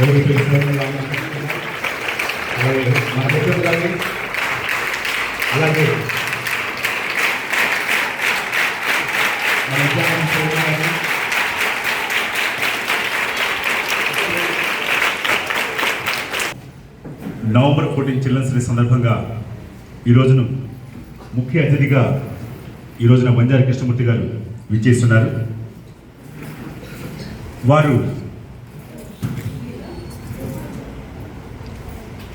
అలాగే మన మిత్రులు కానీ అలాగే మన నవంబర్ 14 చిల్డ్రన్స్ డే సందర్భంగా ఈ రోజును ముఖ్య అతిథిగా ఈ రోజున బంజారి కృష్ణమూర్తి గారు విచ్చేస్తున్నారు. వారు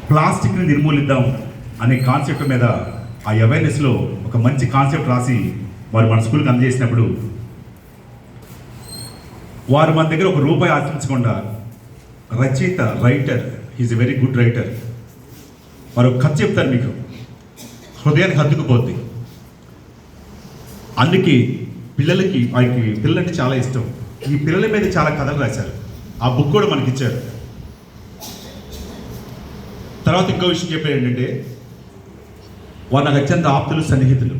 ప్లాస్టిక్ని నిర్మూలిద్దాం అనే కాన్సెప్ట్ మీద ఆ అవేర్నెస్లో ఒక మంచి కాన్సెప్ట్ రాసి వారు మన స్కూల్కి అందజేసినప్పుడు వారు మన దగ్గర ఒక రూపాయి ఆశించకుండా రచయిత writer is a very good writer వారు కథ చెప్తారు, మీకు హృదయానికి హత్తుకుపోద్ది. అందుకే పిల్లలకి వారికి పిల్లలంటే చాలా ఇష్టం. ఈ పిల్లల మీద చాలా కథలు రాశారు. ఆ బుక్ కూడా మనకి ఇచ్చారు. తర్వాత ఇంకో విషయం చెప్పేది ఏంటంటే వారు నాకు అత్యంత ఆప్తులు, సన్నిహితులు.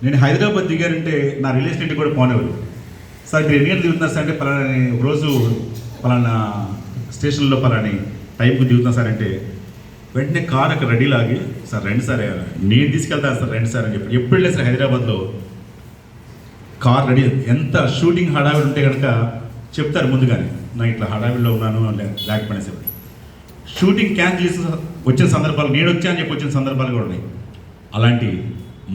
నేను హైదరాబాద్ దిగారంటే నా రిలేషన్ ఇంటికి కూడా పోనేవారు. సార్ మీరు ఎన్ని గంటలు దిగుతున్నారు సార్ అంటే పలానా రోజు పలానా స్టేషన్లో పలాని టైంకి దిగుతున్నా సార్ అంటే వెంటనే కార్ అక్కడ రెడీ లాగి సార్ రండి సార్ నేను తీసుకెళ్తాను సార్ రండి సార్ అని చెప్పి ఎప్పుడు లేదు సార్ హైదరాబాద్లో కార్ రెడీ. ఎంత షూటింగ్ హడావిడి ఉంటే కనుక చెప్తారు ముందుగానే, నా ఇట్లా హడావిడిలో ఉన్నాను లేకపోయినా సార్. షూటింగ్ క్యాన్సిల్ చేసిన వచ్చిన సందర్భాలు, నేను వచ్చా అని చెప్పి వచ్చిన సందర్భాలు కూడా ఉన్నాయి. అలాంటి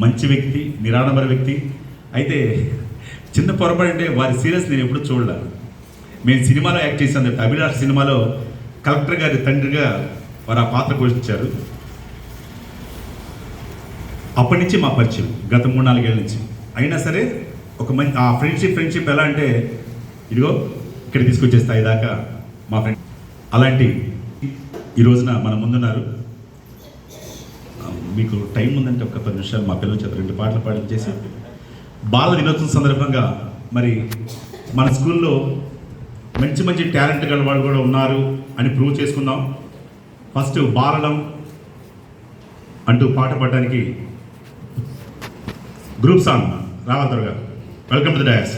మంచి వ్యక్తి, నిరాడంబర వ్యక్తి. అయితే చిన్న పొరపాటు అంటే వారి సీరియస్ నేను ఎప్పుడు చూడలే. మేము సినిమాలో యాక్ట్ చేసాను చెప్పి అభిలాష్ సినిమాలో కలెక్టర్ గారి తండ్రిగా వారు ఆ పాత్ర పోషించారు. అప్పటి నుంచి మా పరిచయం గత 3-4 ఏళ్ళ నుంచి. అయినా సరే ఒక మంచి ఆ ఫ్రెండ్షిప్ ఎలా అంటే ఇదిగో ఇక్కడ తీసుకొచ్చే స్థాయి దాకా మా ఫ్రెండ్. అలాంటి ఈ రోజున మన ముందున్నారు. మీకు టైం ఉందంటే ఒక 10 నిమిషాలు మా పిల్లల చేత 2 పాటలు పాడించేసి బాల దినోత్సవం సందర్భంగా మరి మన స్కూల్లో మంచి మంచి టాలెంట్ గల వాళ్ళు కూడా ఉన్నారు అని ప్రూవ్ చేసుకుందాం. ఫస్ట్ బాలలం అంటూ పాట పాడడానికి గ్రూప్ సాంగ్ రావాలి త్వరగా. Welcome to the dais.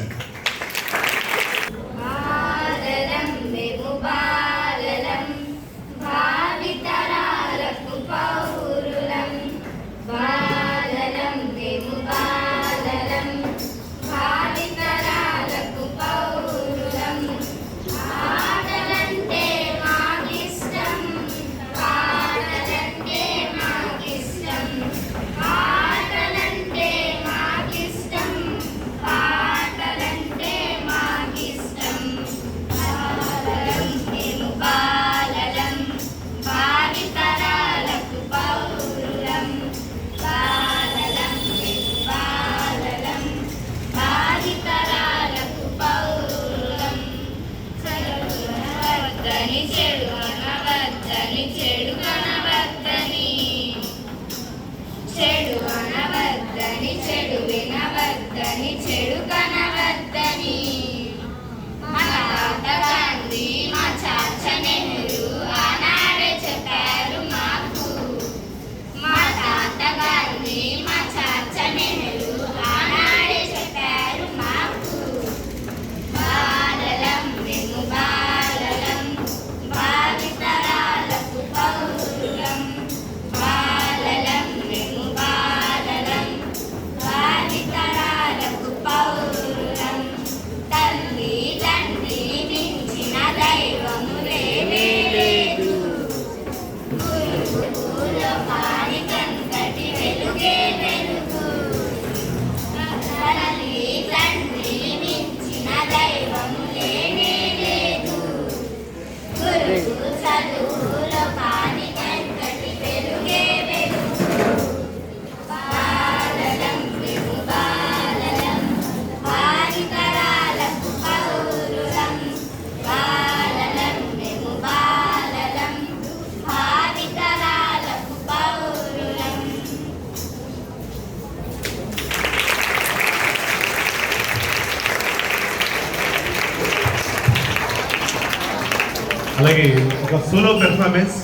అలాగే ఒక సోలో పెర్ఫార్మెన్స్.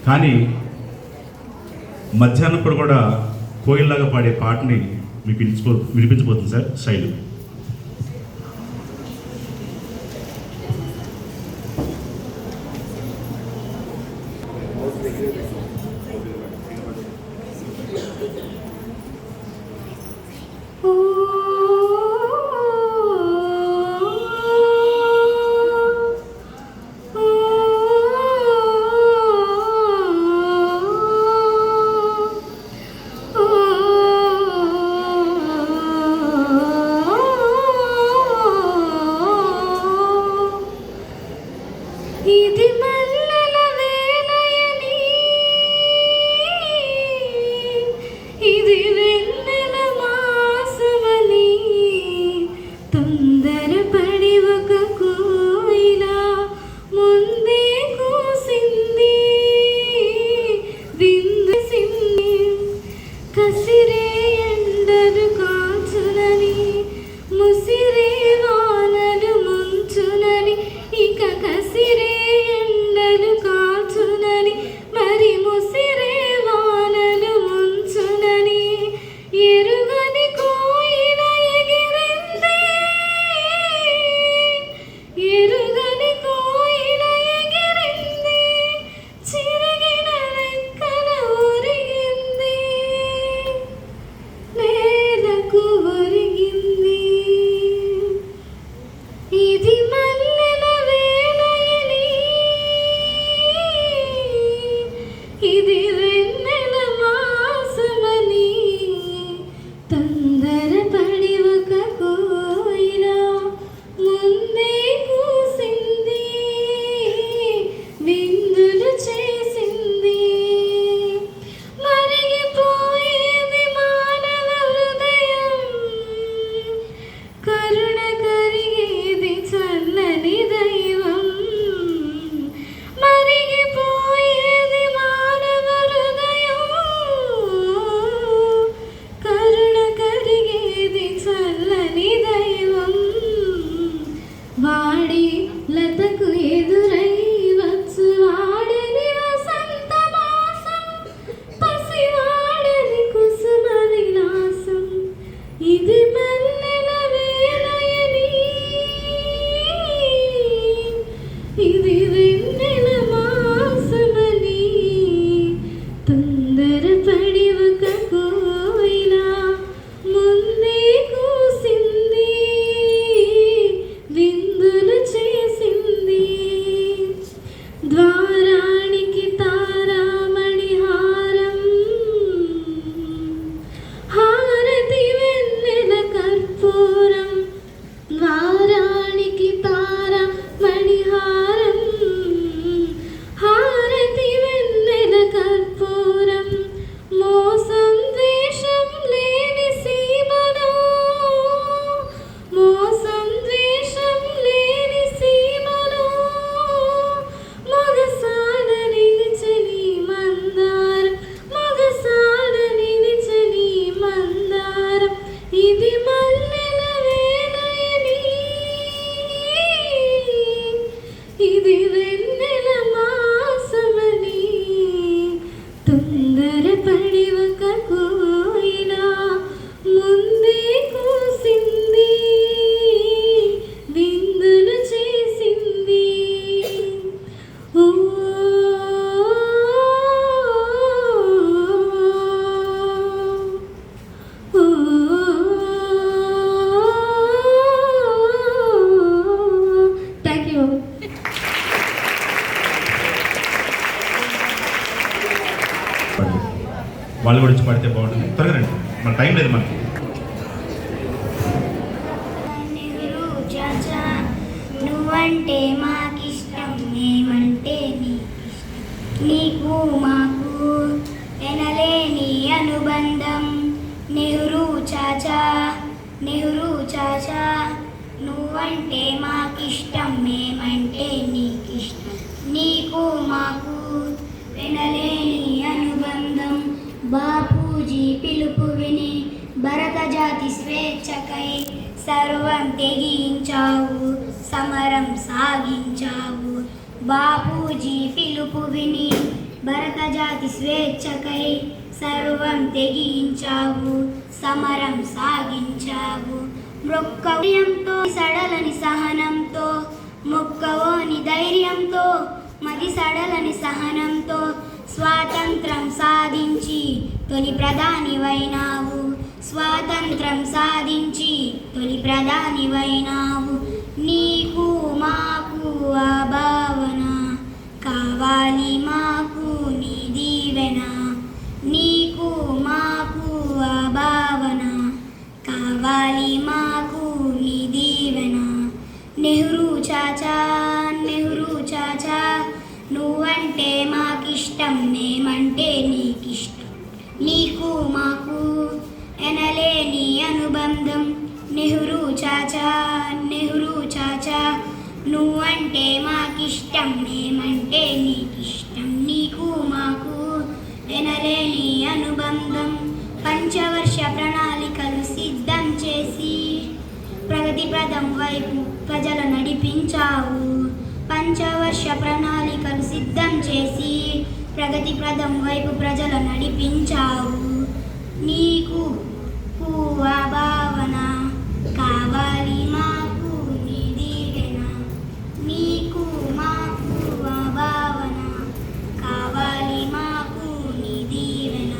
కానీ మధ్యాహ్నం కూడా కోయిల్లాగా పాడే పాటని మీకు వినిపించబోతుంది సార్ శైలు. తొందరపడి ఒక కోయిల ముందే కూసింది, విందులు చేసింది. మరిగిపోయేది మానవ హృదయం, కరుణ కరిగేది చల్లని దైవం. మరిగిపోయేది మానవ హృదయం, కరుణ కరిగేది చల్లని దైవం. వాడి లతకు ఎదురై వచ్చు వాడని వసంత మాసం, పసివాడని కుసుమ విలాసం. ఇది మల్లెల వేలయని, ఇది వెన్నెల మాసమని. తొందరపడి ఒక కోయిల ముందే కూసింది, విందులు చేసింది. ద్వారానికి తారామణి హారం, హారతి వెన్నెల కర్పూరం. ద్వారానికి తారామణి హారం, హారతి వెన్నెల కర్పూరం. మోసం ద్వేషం లేని సీమలో, మోసం ద్వేషం లేని సీమలో. మగసాన నిలిచని మందారం, మగసాన నిలిచని మందారం. ఇది మల్లెల వేలయని, ఇది వెన్నెల మాసమని. తొందరపడి ఒక కోయిల ముందే కూసింది, విందులు చేసింది. ఓ ఓ థ్యాంక్ యూ. వాళ్ళు కూడా వచ్చి పడితే బాగుంటుంది. త్వరగా రండి, మన టైం లేదు మనకి. నెహ్రూ చాచా, నువ్వంటే మాకిష్టం, మేమంటే నీకిష్టం. నీకు మాకు ఎనలేని అనుబంధం. నెహ్రూ చాచా, నెహ్రూ చాచా, నువ్వంటే మాకిష్టం, మేమంటే నీకిష్టం. నీకు మాకు ఎనలేని అనుబంధం. బాపూజీ పిలుపు విని భరత జాతి స్వేచ్ఛకై సర్వం తెగించావు, సమరం సాగించావు. బాపూజీ పిలుపు విని భరత జాతి స్వేచ్ఛకై సర్వం తెగించావు, సమరం సాగించావు. మృక్కవ్యంతో సడలని సహనంతో, మొక్కవోని ధైర్యంతో, మది సడలని సహనంతో స్వాతంత్రం సాధించి తొలి ప్రధానివైనావు. స్వాతంత్రం సాధించి తొలి ప్రధానివైనావు. నీకు మాకు ఆ భావన కావాలి, మాకు నీ దీవెన. నీకు మాకు ఆ భావన కావాలి, మాకు నీ దీవెన. నెహ్రూ చాచా, నెహ్రూ చాచా, నువ్వంటే మాకిష్టం, మేమంటే నీకిష్టం. నీకు మాకు ఎనలేని అనుబంధం. నెహ్రూ చాచా, నెహ్రూ చాచా, నువ్వంటే మాకిష్టం, మేమంటే నీకిష్టం. నీకు మాకు ఎనలేని అనుబంధం. పంచవర్ష ప్రణాళికలు సిద్ధం చేసి ప్రగతి పథం వైపు ప్రజల నడిపించావు. పంచవర్ష ప్రణాళికలు సిద్ధం చేసి ప్రగతి పథం వైపు ప్రజల నడిపించావు. నీకు ఆ భావన కావాలి, మాకు నీ దీవెన. నీకు మాకు ఆ భావన కావాలి, మాకు నీ దీవెన.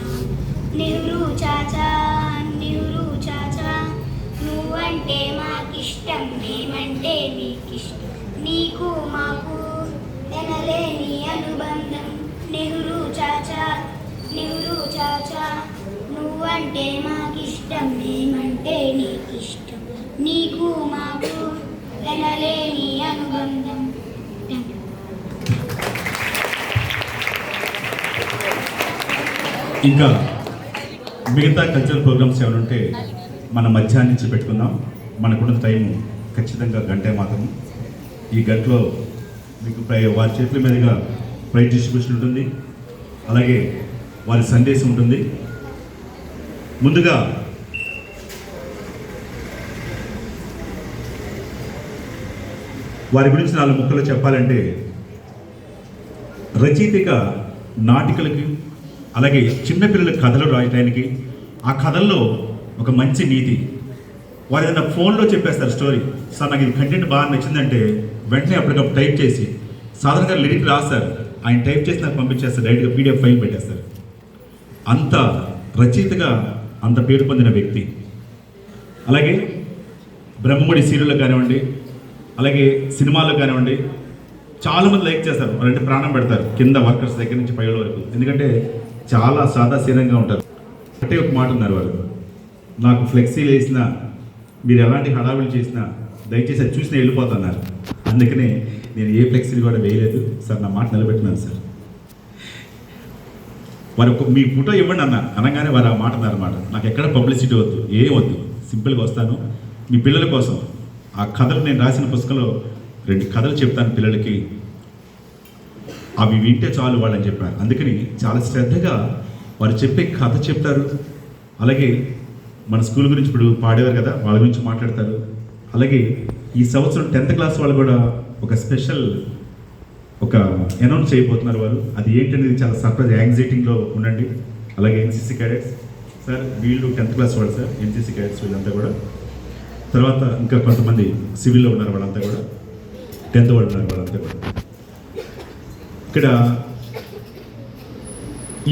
నెహ్రూ చాచా, నెహ్రూ చాచా, నువ్వంటే మాకిష్టం, మేమంటే నీకిష్టం. నీకు మాకు ఎనలేని అనుబంధం. నెహ్రూ చాచా, నెహ్రూ చాచా, నువ్వంటే మాకిష్టం. ఇష్టం ఏమంటే నీకిష్టం నీకు మాకు ఎనలేని అనుబంధం. ఇంకా మిగతా కల్చరల్ ప్రోగ్రామ్స్ ఏమైనా ఉంటే మన మధ్యాహ్నం నుంచి పెట్టుకుందాం. మనకున్న టైం ఖచ్చితంగా గంటే మాత్రం. ఈ గంటలో మీకు వారి చేతుల మీదుగా ప్రైజ్ డిస్ట్రిబ్యూషన్ ఉంటుంది, అలాగే వారి సందేశం ఉంటుంది. ముందుగా వారి గురించి 4 ముక్కలు చెప్పాలంటే, రచయితగా నాటికలకి, అలాగే చిన్నపిల్లల కథలు రాయడానికి, ఆ కథల్లో ఒక మంచి నీతి. వారు ఏదైనా ఫోన్లో చెప్పేస్తారు స్టోరీ, సార్ నాకు ఇది కంటెంట్ బాగా నచ్చిందంటే వెంటనే అప్పటికప్పుడు టైప్ చేసి, సాధారణంగా లిరిక్ రాస్తారు, ఆయన టైప్ చేసి నాకు పంపించేస్తారు, డైరెక్ట్గా పీడిఎఫ్ ఫైల్ పెట్టేస్తారు. అంత రచయితగా అంత పేరు పొందిన వ్యక్తి. అలాగే బ్రహ్మముడి సీరియల్లో కానివ్వండి, అలాగే సినిమాల్లో కానివ్వండి, చాలామంది లైక్ చేస్తారు, వాళ్ళంటే ప్రాణం పెడతారు, కింద వర్కర్స్ దగ్గర నుంచి పైల వరకు. ఎందుకంటే చాలా సాదాసీనంగా ఉంటారు. అంటే ఒక మాట ఉన్నారు వాళ్ళు, నాకు ఫ్లెక్సీలు వేసినా, మీరు ఎలాంటి హడావిలు చేసినా దయచేసి అది చూసి వెళ్ళిపోతున్నారు. అందుకనే నేను ఏ ఫ్లెక్సీలు కూడా వేయలేదు సార్, నా మాట నిలబెట్టినాను సార్. వారు మీ ఫోటో ఇవ్వండి అనగానే వారు ఆ మాట అన్నారన్నమాట, నాకు ఎక్కడ పబ్లిసిటీ వద్దు, ఏం వద్దు, సింపుల్గా వస్తాను మీ పిల్లల కోసం. ఆ కథలు నేను రాసిన పుస్తకంలో 2 కథలు చెప్తాను పిల్లలకి, అవి వింటే చాలు వాళ్ళని చెప్పారు. అందుకని చాలా శ్రద్ధగా వారు చెప్పే కథ చెప్తారు. అలాగే మన స్కూల్ గురించి ఇప్పుడు పాడేవారు కదా, వాళ్ళ గురించి మాట్లాడతారు. అలాగే ఈ సంవత్సరం 10th క్లాస్ వాళ్ళు కూడా ఒక స్పెషల్ ఒక అనౌన్స్ చేయబోతున్నారు వారు. అది ఏంటనేది చాలా సర్ప్రైజ్, యాంగ్జైటింగ్లో ఉండండి. అలాగే ఎన్సీసీ క్యాడెట్స్ సార్, వీళ్ళు 10th క్లాస్ వాళ్ళు సార్, ఎన్సీసీ క్యాడెట్స్ వీళ్ళంతా కూడా. తర్వాత ఇంకా కొంతమంది సివిల్లో ఉన్నారు, వాళ్ళంతా కూడా 10th వాళ్ళు ఉన్నారు, వాళ్ళంతా కూడా. ఇక్కడ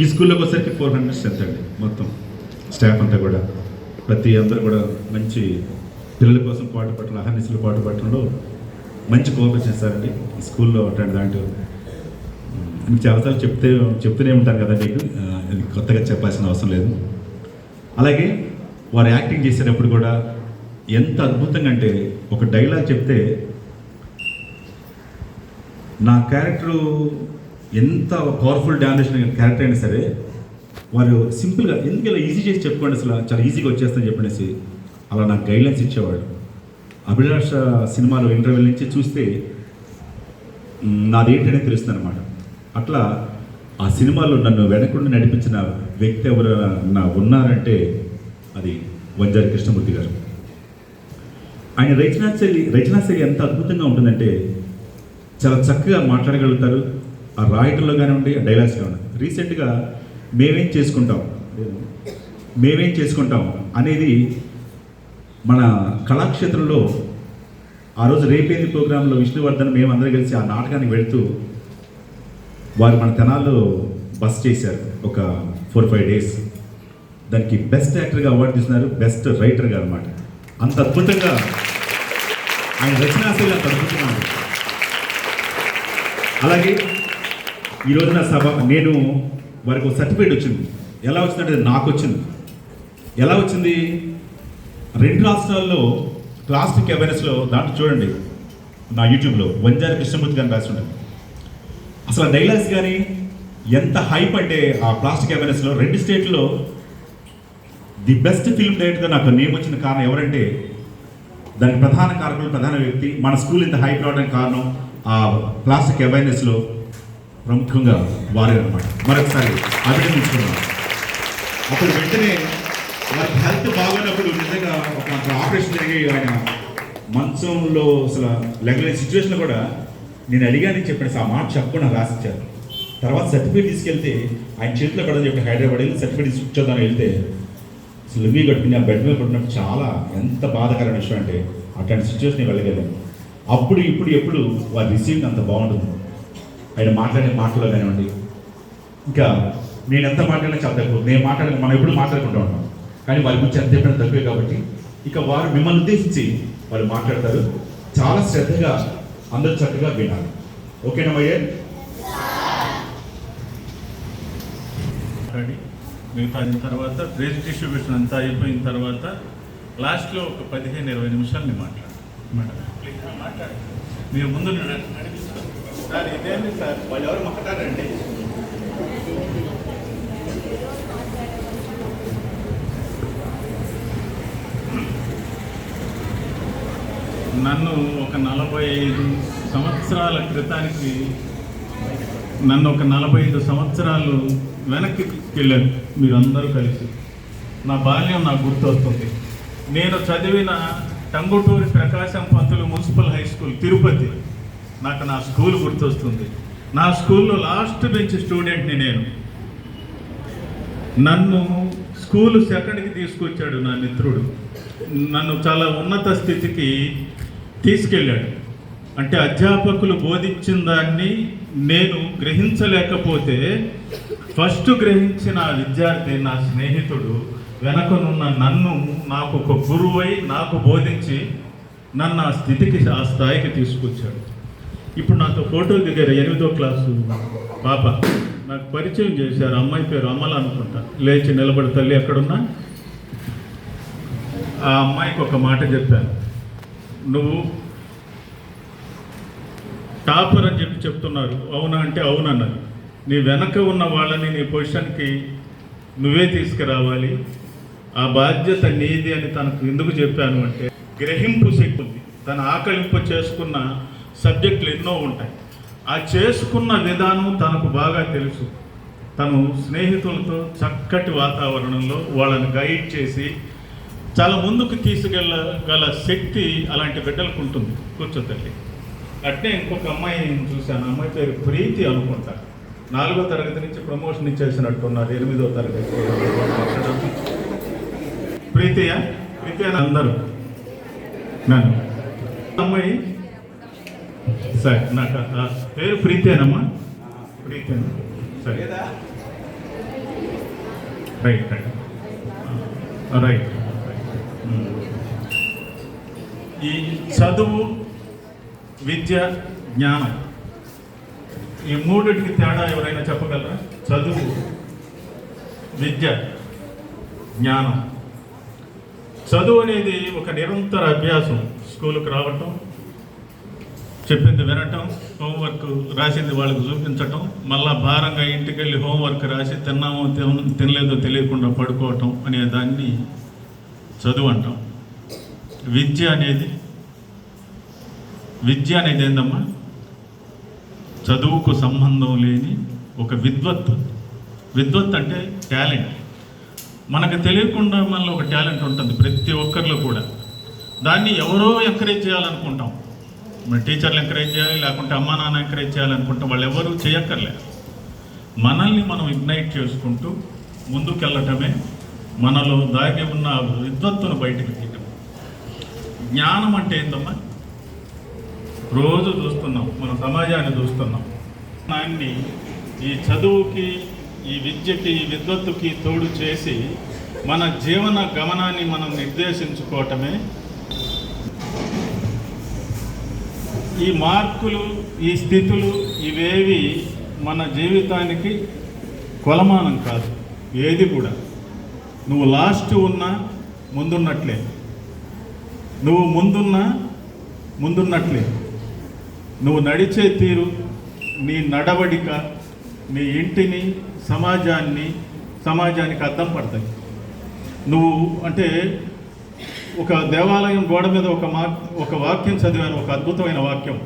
ఈ స్కూల్లోకి వచ్చేసరికి 400 స్ట్రెంత్ అండి మొత్తం స్టాఫ్ అంతా కూడా. ప్రతి అందరూ కూడా మంచి పిల్లల కోసం పాటు పట్టడం, అహర్నిశలు పాటు పట్టడంలో మంచి కోఆపరేషన్ ఇస్తారండి ఈ స్కూల్లో. అట్లాంటి దాంట్లో మీకు చాలాసార్లు చెప్తూనే ఉంటాను కదా, మీకు కొత్తగా చెప్పాల్సిన అవసరం లేదు. అలాగే వారు యాక్టింగ్ చేసేటప్పుడు కూడా ఎంత అద్భుతంగా అంటే, ఒక డైలాగ్ చెప్తే నా క్యారెక్టరు ఎంత పవర్ఫుల్ డామినేషన్ క్యారెక్టర్ అయినా సరే వారు సింపుల్గా ఎందుకు ఇలా ఈజీ చేసి చెప్పుకోండి, అసలు చాలా ఈజీగా వచ్చేస్తుందని చెప్పనేసి అలా నాకు గైడ్లైన్స్ ఇచ్చేవాడు. అభిలాష సినిమాలో ఇంటర్వ్యూల నుంచి చూస్తే నాదేంటనే తెలుస్తుంది అనమాట. అట్లా ఆ సినిమాలో నన్ను వెనకుండా నడిపించిన వ్యక్తి ఎవరైనా ఉన్నారంటే అది వంజారి కృష్ణమూర్తి గారు. ఆయన రచనాశైలి ఎంత అద్భుతంగా ఉంటుందంటే, చాలా చక్కగా మాట్లాడగలుగుతారు. ఆ రాయటంలో కానివ్వండి, ఆ డైలాగ్స్ కానివ్వండి. రీసెంట్గా మేమేం చేసుకుంటాం అనేది మన కళాక్షేత్రంలో ఆ రోజు రేపేంది ప్రోగ్రాంలో విష్ణువర్ధన్ మేమందరం కలిసి ఆ నాటకానికి వెళుతూ వారు మన తెనాల్లో బస్ చేశారు ఒక 4-5 డేస్. దానికి బెస్ట్ యాక్టర్గా అవార్డు తీసుకున్నారు, బెస్ట్ రైటర్గా అనమాట. అంత అద్భుతంగా ఆయన రచనాశైలి అంత అద్భుతంగా ఉంది. అలాగే ఈరోజు నా సభ నేను వారికి ఒక సర్టిఫికేట్ వచ్చింది. ఎలా వచ్చిందంటే నాకు వచ్చింది. ఎలా వచ్చింది? 2 రాష్ట్రాల్లో ప్లాస్టిక్ అవేర్నెస్లో దాంట్లో చూడండి, నా యూట్యూబ్లో వంజారి కృష్ణమూర్తి గారిని రాసి ఉంటుంది. అసలు ఆ డైలాగ్స్ కానీ ఎంత హైప్ అంటే, ఆ ప్లాస్టిక్ అవేర్నెస్లో 2 స్టేట్లో ది బెస్ట్ ఫిల్మ్ డైరెక్టర్గా నాకు నేమ్ వచ్చిన కారణం ఎవరంటే, దానికి ప్రధాన కారకులు, ప్రధాన వ్యక్తి, మన స్కూల్ ఇంత హైప్ రావడానికి కారణం ఆ ప్లాస్టిక్ అవేర్నెస్లో ప్రముఖంగా వారే అనమాట. మరొకసారి అభినందించుకున్నాం. అప్పుడు వెంటనే వారికి హెల్త్ బాగున్నప్పుడు నిజంగా ఒక ఆపరేషన్ జరిగి ఆయన మంచంలో అసలు లెగలేని సిచ్యువేషన్లో కూడా నేను అడిగానని చెప్పేసి ఆ మాట చెప్పకుండా రాసిచ్చారు. తర్వాత సర్టిఫికేట్ తీసుకెళ్తే ఆయన చేతిలో పడని చెప్పి హైదరాబాద్ వెళ్ళి సర్టిఫికేట్ తీసుకొచ్చేద్దామని వెళ్తే అసలు లుంగి కట్టుకుని ఆ బెడ్ మీద పడినప్పుడు చాలా ఎంత బాధాకరమైన విషయం అంటే, అట్లాంటి సిచ్యువేషన్ వెళ్ళగలిగాను. అప్పుడు ఎప్పుడు వారి రిసీవింగ్ అంత బాగుంటుంది. ఆయన మాట్లాడే మాటలో కానివ్వండి, ఇంకా నేను ఎంత మాట్లాడినా చాలా తక్కువ. నేను మనం ఎప్పుడు మాట్లాడుకుంటూ ఉంటాం, కానీ వారి గురించి ఎంత చెప్పినా తక్కువే. కాబట్టి ఇక వారు మిమ్మల్ని ఉద్దేశించి వాళ్ళు మాట్లాడతారు. చాలా శ్రద్ధగా అందరూ చక్కగా వినాలి. ఓకేనా మయ్య? మిగతా అయిన తర్వాత ప్రైజ్ డిస్ట్రిబ్యూషన్ అంతా అయిపోయిన తర్వాత లాస్ట్లో ఒక 15-20 నిమిషాలు నేను మాట్లాడు ప్లీజ్ మాట్లాడు. మీరు ముందు నడిపిస్తారు సార్. ఇదేంటి సార్, వాళ్ళు ఎవరు మాట్లాడారండి? నన్ను ఒక 45 సంవత్సరాల క్రితానికి నన్ను ఒక 45 సంవత్సరాలు వెనక్కి వెళ్ళాను మీరందరూ కలిసి. నా బాల్యం నాకు గుర్తొస్తుంది. నేను చదివిన Tanguturi Prakasam Pantulu municipal high school Tirupati, నాకు నా స్కూల్ గుర్తొస్తుంది. నా స్కూల్లో లాస్ట్ బెంచ్ స్టూడెంట్ని నేను. నన్ను స్కూల్ సెకండ్కి తీసుకొచ్చాడు నా మిత్రుడు. నన్ను చాలా ఉన్నత స్థితికి తీసుకెళ్ళాడు. అంటే అధ్యాపకులు బోధించిన దాన్ని నేను గ్రహించలేకపోతే ఫస్ట్ గ్రహించిన విద్యార్థి నా స్నేహితుడు వెనకనున్న నన్ను నాకు ఒక గురువై నాకు బోధించి నన్ను ఆ స్థితికి ఆ స్థాయికి తీసుకొచ్చాడు. ఇప్పుడు నాతో ఫోటోలు దిగారు 8వ క్లాసు పాప, నాకు పరిచయం చేశారు. అమ్మాయి పేరు అమల అనుకుంటా. లేచి నిలబడి తల్లి ఎక్కడున్నా. ఆ అమ్మాయికి ఒక మాట చెప్పాను, నువ్వు టాపర్ అని చెప్తున్నారు, అవునా అంటే అవునన్నది. నీ వెనక ఉన్న వాళ్ళని నీ పొజిషన్కి నువ్వే తీసుకురావాలి, ఆ బాధ్యత నీది అని తనకు ఎందుకు చెప్పాను అంటే గ్రహింపు శక్తి ఉంది. తను ఆకలింపు చేసుకున్న సబ్జెక్టులు ఎన్నో ఉంటాయి. ఆ చేసుకున్న విధానం తనకు బాగా తెలుసు. తను స్నేహితులతో చక్కటి వాతావరణంలో వాళ్ళని గైడ్ చేసి చాలా ముందుకు తీసుకెళ్ళగల శక్తి అలాంటి బిడ్డలకు ఉంటుంది. కూర్చో తల్లి. అట్నే ఇంకొక అమ్మాయిని చూశాను. అమ్మాయి పేరు ప్రీతి అనుకుంటా. 4వ తరగతి నుంచి ప్రమోషన్ ఇచ్చేసినట్టున్నారు 8వ తరగతి. ప్రీతియా అని అందరూ నన్ను అమ్మాయి సరే, నాకు పేరు ప్రీతేనమ్మా. ప్రీతేనా? సరే, రైట్ రైట్ రైట్. ఈ చదువు, విద్య, జ్ఞానం, ఈ మూడిటికి తేడా ఎవరైనా చెప్పగలరా? చదువు, విద్య, జ్ఞానం. చదువు అనేది ఒక నిరంతర అభ్యాసం. స్కూలుకు రావటం, చెప్పింది వినటం, హోంవర్క్ రాసింది వాళ్ళకి చూపించటం, మళ్ళా భారంగా ఇంటికి వెళ్ళి హోంవర్క్ రాసి తిన్నామో తినలేదో తెలియకుండా పడుకోవటం అనే దాన్ని చదువు అంటాం. విద్య అనేది ఏందమ్మా? చదువుకు సంబంధం లేని ఒక విద్వత్తు. విద్వత్ అంటే టాలెంట్. మనకు తెలియకుండా మనలో ఒక టాలెంట్ ఉంటుంది ప్రతి ఒక్కరిలో కూడా. దాన్ని ఎవరో ఎంకరేజ్ చేయాలనుకుంటాం. మన టీచర్లు ఎంకరేజ్ చేయాలి, లేకుంటే అమ్మా నాన్న ఎంకరేజ్ చేయాలనుకుంటాం. వాళ్ళు ఎవరు చేయక్కర్లేదు. మనల్ని మనం ఇగ్నైట్ చేసుకుంటూ ముందుకెళ్ళటమే మనలో దాగి ఉన్న విద్వత్తును బయటకు తీయటం. జ్ఞానం అంటే ఏందమ్మా? రోజు చూస్తున్నాం, మన సమాజాన్ని చూస్తున్నాం. దాన్ని ఈ చదువుకి, ఈ విద్యకి, ఈ విద్వత్తుకి తోడు చేసి మన జీవన గమనాన్ని మనం నిర్దేశించుకోవటమే. ఈ మార్కులు, ఈ స్థితులు ఇవేవి మన జీవితానికి కొలమానం కాదు. ఏది కూడా నువ్వు లాస్ట్ ఉన్నా ముందున్నట్లే, నువ్వు ముందున్నట్లే. నువ్వు నడిచే తీరు, నీ నడవడిక, నీ ఇంటిని, సమాజానికి అద్దం పడతాయి. నువ్వు అంటే ఒక దేవాలయం గోడ మీద ఒక వాక్యం చదివాను, ఒక అద్భుతమైన వాక్యం.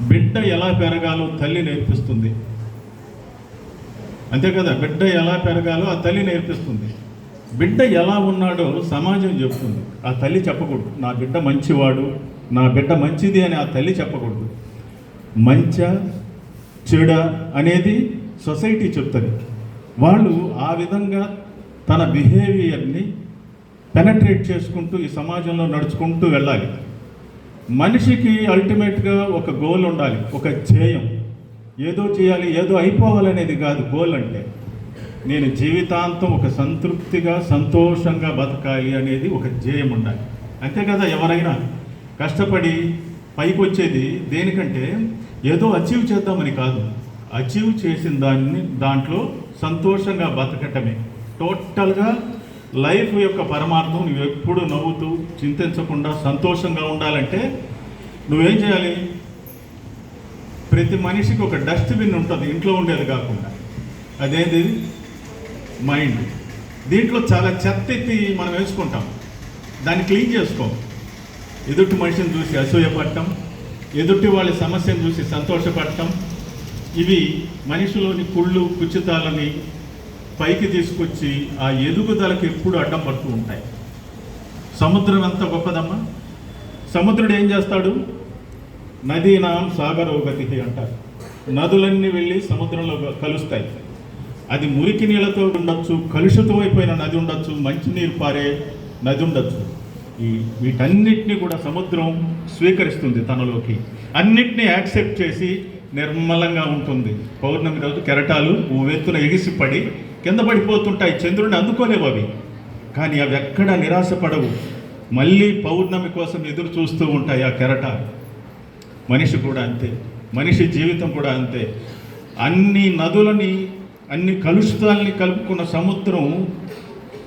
బిడ్డ ఎలా పెరగాలో తల్లి నేర్పిస్తుంది. అంతే కదా, బిడ్డ ఎలా పెరగాలో ఆ తల్లి నేర్పిస్తుంది. బిడ్డ ఎలా ఉన్నాడో సమాజం చెప్తుంది, ఆ తల్లి చెప్పకూడదు. నా బిడ్డ మంచివాడు, నా బిడ్డ మంచిది అని ఆ తల్లి చెప్పకూడదు. మంచా చెడా అనేది సొసైటీ చెప్తుంది. వాళ్ళు ఆ విధంగా తన బిహేవియర్ని పెనట్రేట్ చేసుకుంటూ ఈ సమాజంలో నడుచుకుంటూ వెళ్ళాలి. మనిషికి అల్టిమేట్గా ఒక గోల్ ఉండాలి, ఒక ధ్యేయం. ఏదో చేయాలి, ఏదో అయిపోవాలనేది కాదు గోల్ అంటే. నేను జీవితాంతం ఒక సంతృప్తిగా, సంతోషంగా బతకాలి అనేది ఒక ధ్యేయం ఉండాలి. అంతే కదా, ఎవరైనా కష్టపడి పైకి వచ్చేది దేనికంటే ఏదో అచీవ్ చేద్దామని కాదు. అచీవ్ చేసిన దాంట్లో సంతోషంగా బతకటమే. టోటల్గా లైఫ్ యొక్క పరమార్థం నువ్వు ఎప్పుడు నవ్వుతూ చింతించకుండా సంతోషంగా ఉండాలంటే నువ్వేం చేయాలి? ప్రతి మనిషికి ఒక డస్ట్బిన్ ఉంటుంది, ఇంట్లో ఉండేది కాకుండా. అదేంటి? మైండ్. దీంట్లో చాలా చెత్త ఎత్తి మనం వేసుకుంటాం, దాన్ని క్లీన్ చేసుకో. ఎదుటి మనిషిని చూసి అసూయపడటం, ఎదుటి వాళ్ళ సమస్యను చూసి సంతోషపడటం, ఇవి మనిషిలోని కుళ్ళు కుచితాలని పైకి తీసుకొచ్చి ఆ ఎదుగుదలకు ఎప్పుడు అడ్డం పడుతూ ఉంటాయి. సముద్రం ఎంత గొప్పదమ్మా! సముద్రుడు ఏం చేస్తాడు? నదీనాం సాగరోగతి అంటారు. నదులన్నీ వెళ్ళి సముద్రంలో కలుస్తాయి. అది మురికి నీళ్ళతో ఉండొచ్చు, కలుషితం అయిపోయిన నది ఉండొచ్చు, మంచినీరు పారే నది ఉండొచ్చు. వీటన్నిటిని కూడా సముద్రం స్వీకరిస్తుంది తనలోకి, అన్నిటినీ యాక్సెప్ట్ చేసి నిర్మలంగా ఉంటుంది. పౌర్ణమి రోజు కెరటాలు ఉవ్వెత్తున ఎగిసిపడి కింద పడిపోతుంటాయి, చంద్రుడిని అందుకోలేవు అవి. కానీ అవి ఎక్కడా నిరాశపడవు, మళ్ళీ పౌర్ణమి కోసం ఎదురు చూస్తూ ఉంటాయి ఆ కెరటాలు. మనిషి కూడా అంతే, మనిషి జీవితం కూడా అంతే. అన్ని నదులని, అన్ని కలుషితాలని కలుపుకున్న సముద్రం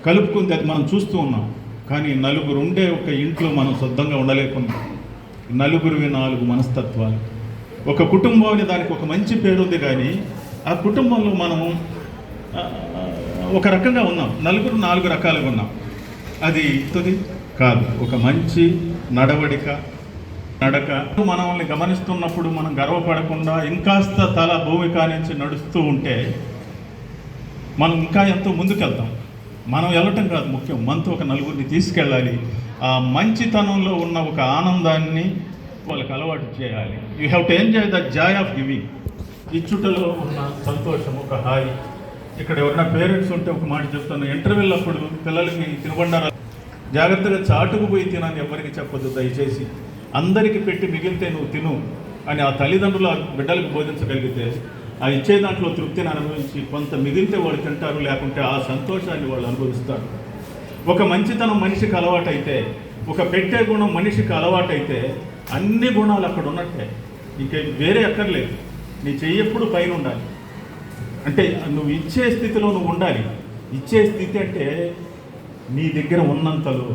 కలుపుకుంది, అది మనం చూస్తూ ఉన్నాం. కానీ నలుగురు ఉండే ఒక ఇంట్లో మనం శుద్ధంగా ఉండలేకున్నాం. నలుగురివి 4 మనస్తత్వాలు. ఒక కుటుంబం అనే దానికి ఒక మంచి పేరు ఉంది, కానీ ఆ కుటుంబంలో మనం ఒక రకంగా ఉన్నాం, నలుగురు 4 రకాలుగా ఉన్నాం. అది కాదు. ఒక మంచి నడక మనల్ని గమనిస్తున్నప్పుడు మనం గర్వపడకుండా ఇంకాస్త తల భూమి కానించి నడుస్తూ ఉంటే మనం ఇంకా ఎంతో ముందుకెళ్తాం. మనం వెళ్ళటం కాదు ముఖ్యం, మనతో ఒక నలుగురిని తీసుకెళ్ళాలి. ఆ మంచితనంలో ఉన్న ఒక ఆనందాన్ని వాళ్ళకి అలవాటు చేయాలి. You have to enjoy the joy of giving. ఇచ్చుటలో ఉన్న సంతోషం, ఒక హాయి. ఇక్కడ ఎవరైనా పేరెంట్స్ ఉంటే ఒక మాట చెప్తాను, ఇంటర్వెల్ అప్పుడు పిల్లలకి తినుబండారా జాగ్రత్తగా చాటుకు పోయి తినని ఎవరికి చెప్పొద్దు దయచేసి. అందరికీ పెట్టి మిగిలితే నువ్వు తిను అని ఆ తల్లిదండ్రులు ఆ బిడ్డలకు బోధించగలిగితే ఆ ఇచ్చే దాంట్లో తృప్తిని అనుభవించి కొంత మిగిలితే వాళ్ళు తింటారు, లేకుంటే ఆ సంతోషాన్ని వాళ్ళు అనుభవిస్తారు. ఒక మంచితనం మనిషికి అలవాటైతే, ఒక పెట్టే గుణం మనిషికి అలవాటైతే అన్ని గుణాలు అక్కడ ఉన్నట్టే, ఇంకే వేరే అక్కర్లేదు. నీ చెయ్యి ఎప్పుడు పైన ఉండాలి. అంటే నువ్వు ఇచ్చే స్థితిలో నువ్వు ఉండాలి. ఇచ్చే స్థితి అంటే నీ దగ్గర ఉన్నంతలో,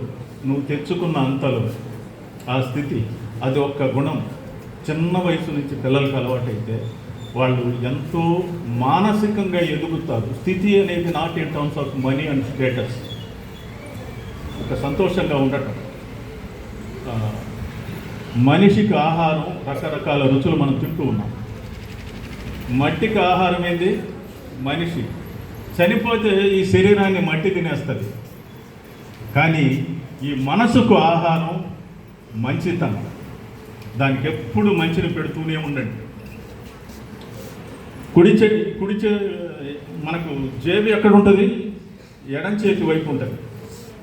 నువ్వు తెచ్చుకున్న అంతలో ఆ స్థితి, అది ఒక్క గుణం చిన్న వయసు నుంచి పిల్లలకు అలవాటైతే వాళ్ళు ఎంతో మానసికంగా ఎదుగుతారు. స్థితి అనేది not in terms of money and status. ఒక సంతోషంగా ఉండటం. మనిషికి ఆహారం రకరకాల రుచులు మనం తింటూ ఉన్నాం. మట్టికి ఆహారం ఏంది? మనిషి. చనిపోతే ఈ శరీరాన్ని మట్టి తినేస్తుంది. కానీ ఈ మనసుకు ఆహారం మంచితనం. దానికి ఎప్పుడు మంచిని పెడుతూనే ఉండండి. కుడిచే మనకు జేబు ఎక్కడ ఉంటుంది? ఎడం చేతి వైపు ఉంటుంది.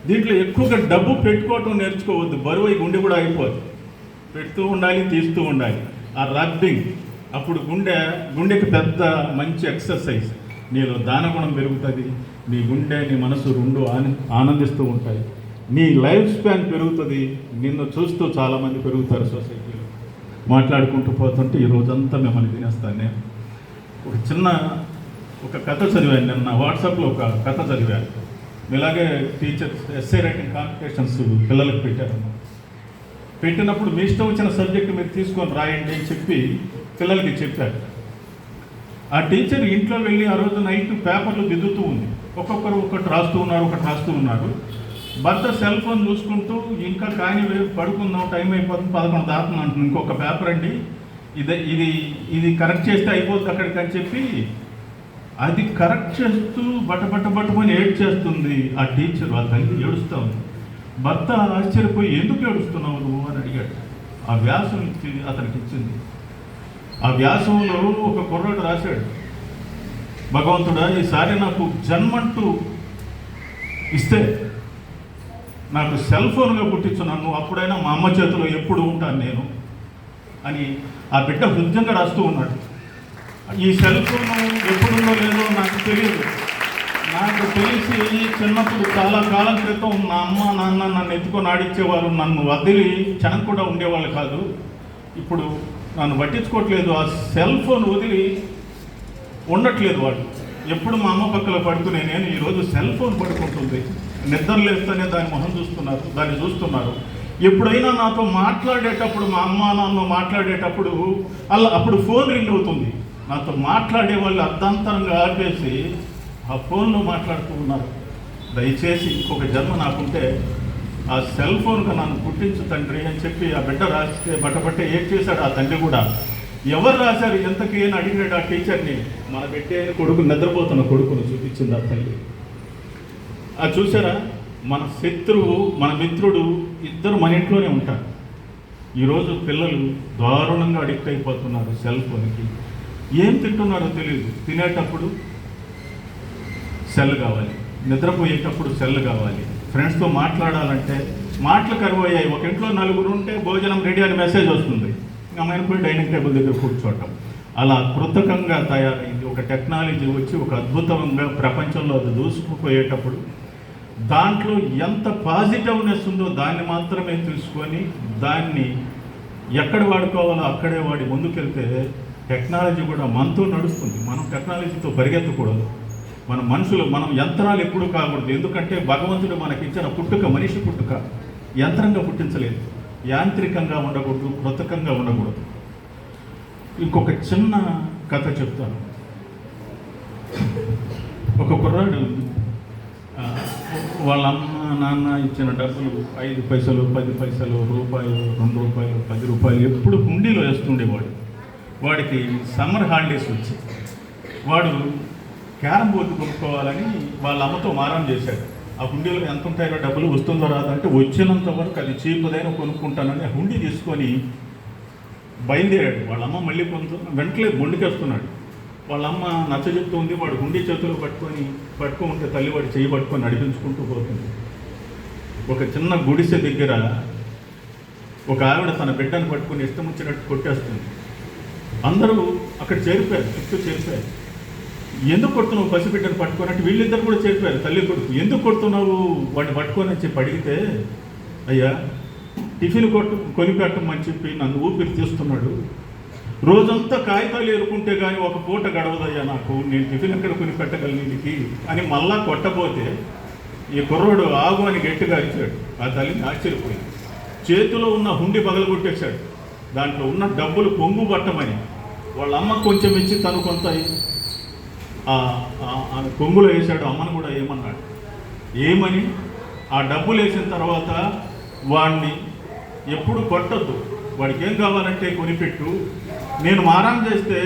దీంట్లో ఎక్కువగా డబ్బు పెట్టుకోవటం నేర్చుకోవద్దు, బరువు గుండె కూడా అయిపోద్ది. పెడుతూ ఉండాలి, తీస్తూ ఉండాలి. ఆ రబ్బింగ్ అప్పుడు గుండెకి పెద్ద మంచి ఎక్సర్సైజ్. నీలో దానగుణం పెరుగుతుంది, నీ గుండె నీ మనసు రెండు ఆనందిస్తూ ఉంటాయి. నీ లైఫ్ స్పాన్ పెరుగుతుంది. నిన్ను చూస్తూ చాలామంది పెరుగుతారు సొసైటీలో. మాట్లాడుకుంటూ పోతుంటే ఈ రోజంతా మిమ్మల్ని తినేస్తాను నేను. ఒక కథ చదివాను నిన్న, వాట్సాప్లో ఒక కథ చదివాను. ఇలాగే టీచర్స్ ఎస్సే రైటింగ్ కాంపిటీషన్స్ పిల్లలకు పెట్టినప్పుడు మీ ఇష్టం వచ్చిన సబ్జెక్టు మీరు తీసుకొని రాయండి అని చెప్పి పిల్లలకి చెప్పారు. ఆ టీచర్ ఇంట్లో వెళ్ళి ఆ రోజు నైట్ పేపర్లు దిద్దుతూ ఉంది. ఒక్కొక్కరు ఒకటి రాస్తూ ఉన్నారు. భర్త సెల్ ఫోన్ చూసుకుంటూ ఇంకా కానీ పడుకుందాం, టైం అయిపోతుంది, 11 దాకా అంటుంది. ఇంకొక పేపర్ అండి, ఇది కరెక్ట్ చేస్తే అయిపోతుంది అక్కడికి అని చెప్పి అది కరెక్ట్ చేస్తూ బట్టమని ఏడ్చేస్తుంది ఆ టీచర్. ఆ తల్లి ఏడుస్తూ ఉంది. భర్త ఆశ్చర్యపోయి, ఎందుకు ఏడుస్తున్నావు నువ్వు అని అడిగాడు. ఆ వ్యాసం అతనికి ఇచ్చింది. ఆ వ్యాసంలో ఒక కుర్రాడు రాశాడు, భగవంతుడా ఈసారి నాకు జన్మంటూ ఇస్తే నాకు సెల్ ఫోన్గా పుట్టించున్నాను, అప్పుడైనా మా అమ్మ చేతిలో ఎప్పుడు ఉంటాను నేను అని ఆ బిడ్డ హృదయంగా రాస్తూ ఉన్నాడు. ఈ సెల్ ఫోన్ ఎప్పుడుందో లేదో నాకు తెలియదు. నాకు తెలిసి చిన్నప్పుడు చాలా కాలం క్రితం నా అమ్మ నాన్న నన్ను ఎత్తుకొని ఆడిచ్చేవారు, నన్ను వదిలి క్షణం కూడా ఉండేవాళ్ళు కాదు. ఇప్పుడు నన్ను పట్టించుకోవట్లేదు, ఆ సెల్ ఫోన్ వదిలి ఉండట్లేదు వాళ్ళు. ఎప్పుడు మా అమ్మ పక్కన పడుకునే నేను ఈరోజు సెల్ ఫోన్ పడుకుంటుంది. నిద్ర లేస్తేనే దాని మొహం చూస్తున్నారు, దాన్ని చూస్తున్నారు. ఎప్పుడైనా నాతో మాట్లాడేటప్పుడు, మా అమ్మ నాన్న మాట్లాడేటప్పుడు అప్పుడు ఫోన్ రింగ్ అవుతుంది. నాతో మాట్లాడే వాళ్ళు అర్ధాంతరంగా ఆపేసి ఆ ఫోన్లో మాట్లాడుతూ ఉన్నారు. దయచేసి ఇంకొక జన్మ నాకుంటే ఆ సెల్ ఫోన్గా నన్ను పుట్టించు తండ్రి అని చెప్పి ఆ బిడ్డ రాస్తే బట్టబట్టే ఏం చేశాడు ఆ తండ్రి కూడా. ఎవరు రాశారు ఎంతకీ అని అడిగినాడు ఆ టీచర్ని. మన బిడ్డే కొడుకు, నిద్రపోతున్న కొడుకును చూపించింది ఆ తల్లి. అది చూసారా, మన శత్రువు మన మిత్రుడు ఇద్దరు మన ఇంట్లోనే ఉంటారు. ఈరోజు పిల్లలు దారుణంగా అడిక్ట్ అయిపోతున్నారు సెల్ ఫోన్కి. ఏం తింటున్నారో తెలియదు. తినేటప్పుడు సెల్ కావాలి, నిద్రపోయేటప్పుడు సెల్ కావాలి, ఫ్రెండ్స్తో మాట్లాడాలంటే మాటలు కరువయ్యాయి. ఒక ఇంట్లో నలుగురు ఉంటే భోజనం రెడీ అని మెసేజ్ వస్తుంది, అమ్మాయిని పోయి డైనింగ్ టేబుల్ దగ్గర కూర్చోవటం. అలా కృతకంగా తయారైంది. ఒక టెక్నాలజీ వచ్చి ఒక అద్భుతంగా ప్రపంచంలో అది దూసుకుపోయేటప్పుడు దాంట్లో ఎంత పాజిటివ్నెస్ ఉందో దాన్ని మాత్రమే తెలుసుకొని దాన్ని ఎక్కడ వాడుకోవాలో అక్కడే వాడి ముందుకెళ్తే టెక్నాలజీ కూడా మనతో నడుస్తుంది. మనం టెక్నాలజీతో పరిగెత్తకూడదు. మన మనుషులు, మనం యంత్రాలు ఎప్పుడూ కాకూడదు. ఎందుకంటే భగవంతుడు మనకిచ్చిన పుట్టుక మనిషి పుట్టుక యంత్రంగా పుట్టించలేదు. యాంత్రికంగా ఉండకూడదు, కృతకంగా ఉండకూడదు. ఇంకొక చిన్న కథ చెప్తాను. ఒక కుర్రాడు వాళ్ళ అమ్మ నాన్న ఇచ్చిన డబ్బులు 5 పైసలు, 10 పైసలు, రూపాయలు, 2 రూపాయలు, 10 రూపాయలు ఎప్పుడు హుండీలో వేస్తుండేవాడు. వాడికి సమ్మర్ హాలిడేస్ వచ్చి వాడు క్యారమ్ బోర్డు కొనుక్కోవాలని వాళ్ళ అమ్మతో మారం చేశాడు. ఆ హుండీలో ఎంత ఉంటాయో డబ్బులు వస్తుందో రాదంటే వచ్చినంత వరకు అది చీపుదైనా కొనుక్కుంటానని ఆ హుండీ తీసుకొని బయలుదేరాడు. వాళ్ళ అమ్మ మళ్ళీ వెంటనే మొండికేస్తున్నాడు. వాళ్ళ అమ్మ నచ్చ చెప్తుంది. వాడు హుండీ చేతులు పట్టుకుంటే తల్లి వాడు చేయి పట్టుకొని నడిపించుకుంటూ పోతుంది. ఒక చిన్న గుడిసె దగ్గర ఒక ఆవిడ తన బిడ్డను పట్టుకొని ఇష్టం వచ్చినట్టు కొట్టేస్తుంది. అందరూ అక్కడ చేరిపోయారు, చుట్టూ చేరిపోయారు. ఎందుకు కొడుతున్నావు పసిబిడ్డను పట్టుకోనట్టు వీళ్ళిద్దరు కూడా చేరిపోయారు, తల్లి కొడుకు. ఎందుకు కొడుతున్నావు వాడిని పట్టుకొని అని చెప్పి అడిగితే, అయ్యా టిఫిన్ కొనిపెట్టమని చెప్పి నన్ను ఊపిరి తీస్తున్నాడు, రోజంతా కాగితాలు ఏరుకుంటే కానీ ఒక పూట గడవదయ్యా నాకు, నేను టిఫిన్ ఎక్కడ కొనిపెట్టగలను నీకు అని మళ్ళా కొట్టబోతే ఈ కుర్రోడు ఆగు అని గట్టిగా అరిచాడు. ఆ తల్లిని ఆశ్చర్యపోయింది. చేతిలో ఉన్న హుండి పగలగొట్టేశాడు. దాంట్లో ఉన్న డబ్బులు పొంగు పట్టమని వాళ్ళ అమ్మ కొంచెం ఇచ్చి తను కొంత ఆమె కొంగులో వేశాడు. అమ్మను కూడా ఏమన్నాడు, ఏమని ఆ డబ్బులు వేసిన తర్వాత వాడిని ఎప్పుడు కొట్టద్దు, వాడికి ఏం కావాలంటే కొనిపెట్టు. నేను మారం చేస్తే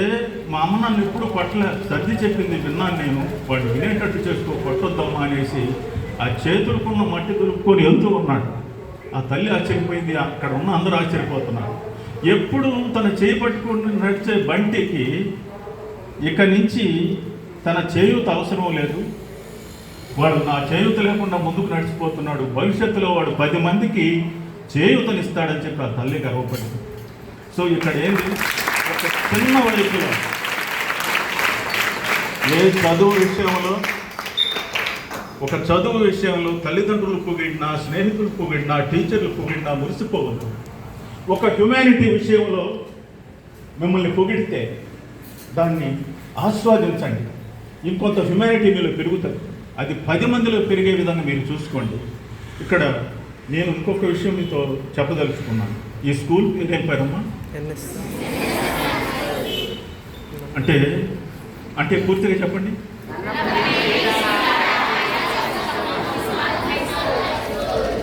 మా అమ్మ నన్ను ఎప్పుడు కొట్టలేదు, సర్ది చెప్పింది విన్నాను నేను, వాడు వినేటట్టు చేసుకో, కొట్టొద్దమ్మా అనేసి ఆ చేతులకున్న మట్టి దులుపుకొని వెళ్తూ ఉన్నాడు. ఆ తల్లి ఆశ్చర్యపోయింది, అక్కడ ఉన్న అందరూ ఆశ్చర్యపోతున్నారు. ఎప్పుడు తన చేయి పట్టుకుని నడిచే బంటికి ఇక నుంచి తన చేయూత అవసరం లేదు, వాడు నా చేయూత లేకుండా ముందుకు నడిచిపోతున్నాడు, భవిష్యత్తులో వాడు 10 మందికి చేయూతనిస్తాడని చెప్పి ఆ తల్లి గర్వపడింది. సో ఇక్కడ ఏంటి, ఒక చిన్న వయసులో ఒక చదువు విషయంలో తల్లిదండ్రులు పొగిడినా, స్నేహితులు పొగిడినా, టీచర్లు పొగిడినా మురిసిపోవద్దు. ఒక హ్యుమానిటీ విషయంలో మిమ్మల్ని పొగిడితే దాన్ని ఆస్వాదించండి. ఇంకొంత హ్యుమానిటీ మీలో పెరుగుతుంది. అది 10 మందిలో పెరిగే విధంగా మీరు చూసుకోండి. ఇక్కడ నేను ఇంకొక విషయం మీతో చెప్పదలుచుకున్నాను. ఈ స్కూల్ పేరు ఏం పేరమ్మా? అంటే పూర్తిగా చెప్పండి.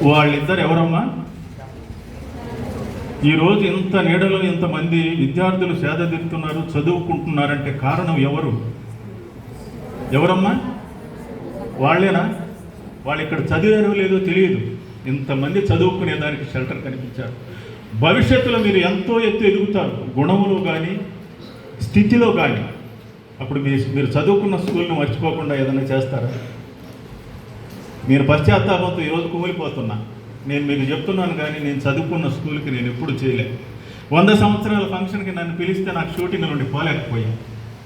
వాళ్ళిద్దరు ఎవరమ్మా? ఈరోజు ఇంత నీడలో ఇంతమంది విద్యార్థులు సేద తీరుతున్నారు, చదువుకుంటున్నారంటే కారణం ఎవరమ్మా? వాళ్ళేనా? వాళ్ళు ఇక్కడ చదివారో లేదో తెలియదు, ఇంతమంది చదువుకునే దానికి షెల్టర్ కనిపించారు. భవిష్యత్తులో మీరు ఎంతో ఎత్తు ఎదుగుతారు, గుణములో కానీ స్థితిలో కానీ. అప్పుడు మీరు చదువుకున్న స్కూల్ని మర్చిపోకుండా ఏదైనా చేస్తారా? నేను పశ్చాత్తాపంతో ఈరోజు కుమిలిపోతున్నా. నేను మీకు చెప్తున్నాను కానీ నేను చదువుకున్న స్కూల్కి నేను ఎప్పుడు చేయలేదు. 100 సంవత్సరాల ఫంక్షన్కి నన్ను పిలిస్తే నాకు షూటింగ్ నుండి పోలేకపోయాను.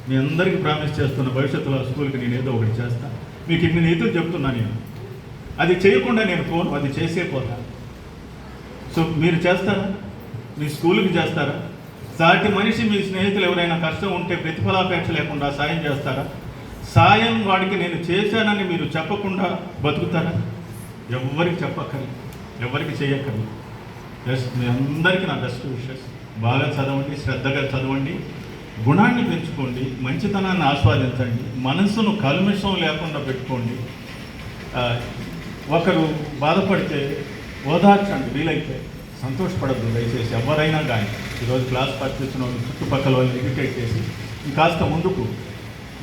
మీ అందరికీ ప్రామిస్ చేస్తున్న భవిష్యత్తులో ఆ స్కూల్కి నేను ఏదో ఒకటి చేస్తాను. మీకు ఇన్ని నీతులు చెప్తున్నాను. నేను అది చేయకుండా నేను పోను, అది చేసే పోతాను. సో మీరు చేస్తారా? మీ స్కూల్కి చేస్తారా? సాటి మనిషి, మీ స్నేహితులు ఎవరైనా కష్టం ఉంటే ప్రతిఫలాపేక్ష లేకుండా సాయం చేస్తారా? సాయం వాడికి నేను చేశానని మీరు చెప్పకుండా బతుకుతారా? ఎవరికి చెప్పక్కర్లేదు, ఎవరికి చేయక్కర్లేదు. జస్ట్ మీ అందరికీ నా బెస్ట్ విషెస్. బాగా చదవండి, శ్రద్ధగా చదవండి, గుణాన్ని పెంచుకోండి, మంచితనాన్ని ఆస్వాదించండి, మనసును కల్మషం లేకుండా పెట్టుకోండి. ఒకరు బాధపడితే ఓదార్చండి, వీలైతే సంతోషపడద్దు దయచేసి ఎవరైనా కానీ. ఈరోజు క్లాస్ పరిస్థితున్న వాళ్ళు చుట్టుపక్కల వాళ్ళు ఇరిటేట్ చేసి ఇంకాస్త ముందుకు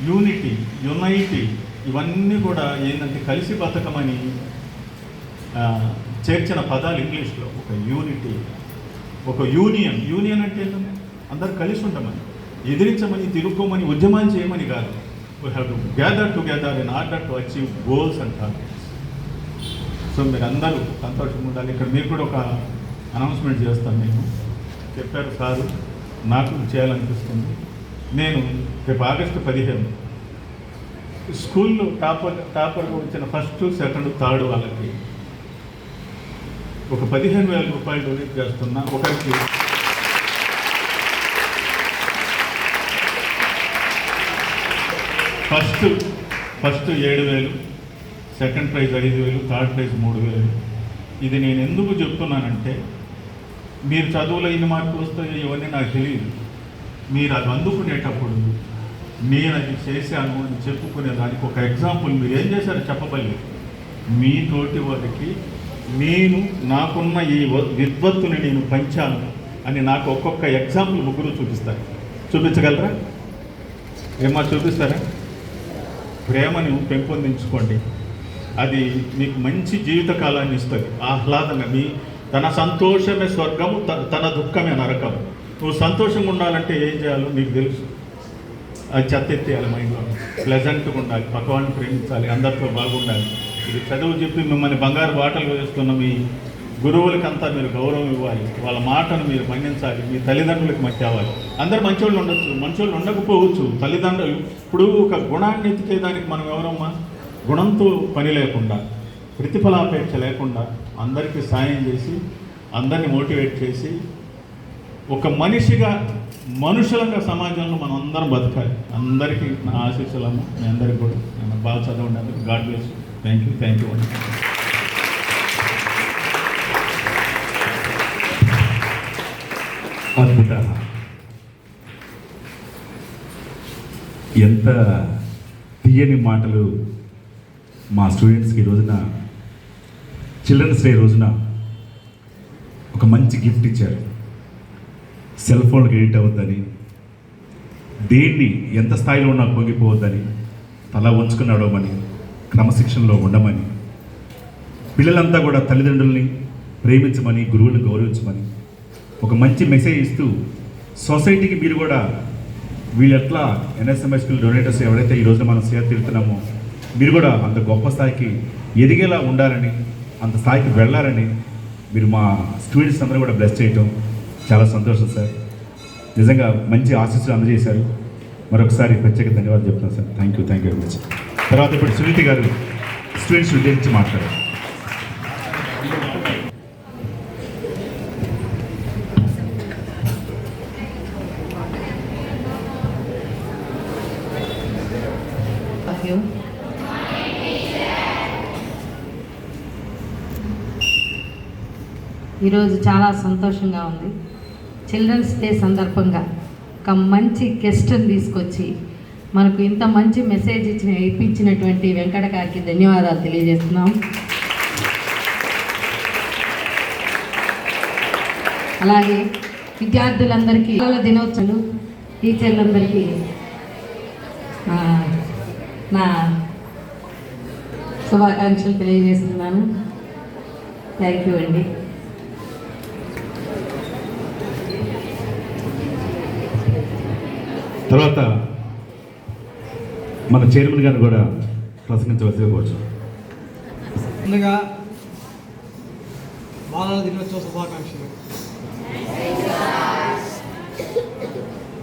యునైటీ ఇవన్నీ కూడా ఏంటంటే కలిసి బతకమని చేర్చిన పదాలు ఇంగ్లీష్లో. ఒక యూనిటీ, ఒక యూనియన్ అంటే ఏంటంటే అందరు కలిసి ఉండమని, ఎదిరించమని, తిరుగుకోమని, ఉద్యమాలు చేయమని కాదు. We have to gather together in order to achieve goals and targets. So మీరు అందరూ సంతోషంగా ఉండాలి. ఇక్కడ మీరు కూడా ఒక అనౌన్స్మెంట్ చేస్తాను. నేను చెప్పారు సారు, నాకు చేయాలనిపిస్తుంది. నేను రేపు ఆగస్టు 15 స్కూల్లో టాపర్గా వచ్చిన ఫస్ట్, సెకండ్, థర్డ్ వాళ్ళకి ఒక 15,000 రూపాయలు డొనేట్ చేస్తున్నా. ఒకరికి first 7,000, second prize 5,000, third prize 3,000. ఇది నేను ఎందుకు చెప్తున్నానంటే, మీరు చదువులో ఇన్ని మార్కులు వస్తాయో ఇవన్నీ నాకు తెలియదు. మీరు అది అందుకునేటప్పుడు నేను అది చేశాను అని చెప్పుకునేదానికి ఒక ఎగ్జాంపుల్ మీరు ఏం చేశారో చెప్పబల్లేదు. మీ తోటి వారికి నేను నాకున్న ఈ విద్వత్తుని నేను పంచాను అని నాకు ఒక్కొక్క ఎగ్జాంపుల్ ముగ్గురు చూపిస్తారు. చూపించగలరా? ఏమా చూపిస్తారా? ప్రేమను పెంపొందించుకోండి, అది మీకు మంచి జీవితకాలాన్ని ఇస్తుంది. ఆహ్లాదంగా తన సంతోషమే స్వర్గము, తన దుఃఖమే నరకము. నువ్వు సంతోషంగా ఉండాలంటే ఏం చేయాలో నీకు తెలుసు. అది చెత్తెత్తేయాలి మైండ్లో. ప్లెజెంట్గా ఉండాలి, పక్కవాడిని ప్రేమించాలి, అందరితో బాగుండాలి. ఇది చదువు చెప్పి మిమ్మల్ని బంగారు బాటలు వేస్తున్న మీ గురువులకంతా మీరు గౌరవం ఇవ్వాలి, వాళ్ళ మాటను మీరు మన్నించాలి, మీ తల్లిదండ్రులకు మధ్య అవ్వాలి. అందరు మంచోళ్ళు ఉండొచ్చు, మంచోళ్ళు ఉండకపోవచ్చు. తల్లిదండ్రులు ఇప్పుడు ఒక గుణాన్ని ఎత్తికేదానికి మనం ఎవరమ్మా? గుణంతో పని లేకుండా, ప్రతిఫలాపేక్ష లేకుండా అందరికీ సాయం చేసి, అందరినీ మోటివేట్ చేసి, ఒక మనుషులంగా సమాజంలో మనం అందరం బతకాలి. అందరికీ నా ఆశీస్సులమ్మ. మీ అందరికీ కూడా నేను బాగా చదవండి. God bless you. Thank you. అద్భుత. ఎంత తీయని మాటలు మా స్టూడెంట్స్కి ఈ రోజున చిల్డ్రన్స్ డే రోజున ఒక మంచి గిఫ్ట్ ఇచ్చారు. సెల్ ఫోన్కి ఎడిట్ అవ్వద్దని, దేన్ని ఎంత స్థాయిలో ఉన్నా పొంగిపోవద్దని, తల వంచుకుని నడవమని, క్రమశిక్షణలో ఉండమని, పిల్లలంతా కూడా తల్లిదండ్రుల్ని ప్రేమించమని, గురువులను గౌరవించమని ఒక మంచి మెసేజ్ ఇస్తూ, సొసైటీకి మీరు కూడా వీళ్ళు ఎట్లా ఎన్ఎస్ఎంఎస్కి డొనేటర్స్ ఎవరైతే ఈ రోజున మనం సేవ తీరుతున్నామో మీరు కూడా అంత గొప్ప స్థాయికి ఎదిగేలా ఉండాలని, అంత స్థాయికి వెళ్ళాలని మీరు మా స్టూడెంట్స్ అందరూ కూడా బ్లెస్ చేయటం చాలా సంతోషం సార్. నిజంగా మంచి ఆశీస్సులు అందజేశారు. మరొకసారి ప్రత్యేక ధన్యవాదాలు చెప్తున్నాను sir. Thank you very much. తర్వాత ఇప్పుడు సునీతి గారు స్టూడెంట్స్ ఉద్దేశించి మాట్లాడారు. ఈరోజు చాలా సంతోషంగా ఉంది. చిల్డ్రన్స్ డే సందర్భంగా ఒక మంచి గెస్ట్ని తీసుకొచ్చి మనకు ఇంత మంచి మెసేజ్ ఇప్పించినటువంటి వెంకట గారికి ధన్యవాదాలు తెలియజేస్తున్నాం. అలాగే విద్యార్థులందరికీ దినోత్సవాలు, టీచర్లందరికీ నా శుభాకాంక్షలు తెలియజేస్తున్నాను. థ్యాంక్ యూ అండి. తర్వాత మన చైర్మన్ గారిని కూడా ప్రసంగించవలసిగా కోరుచు. ముందుగా బాలల దినోత్సవ శుభాకాంక్షలు.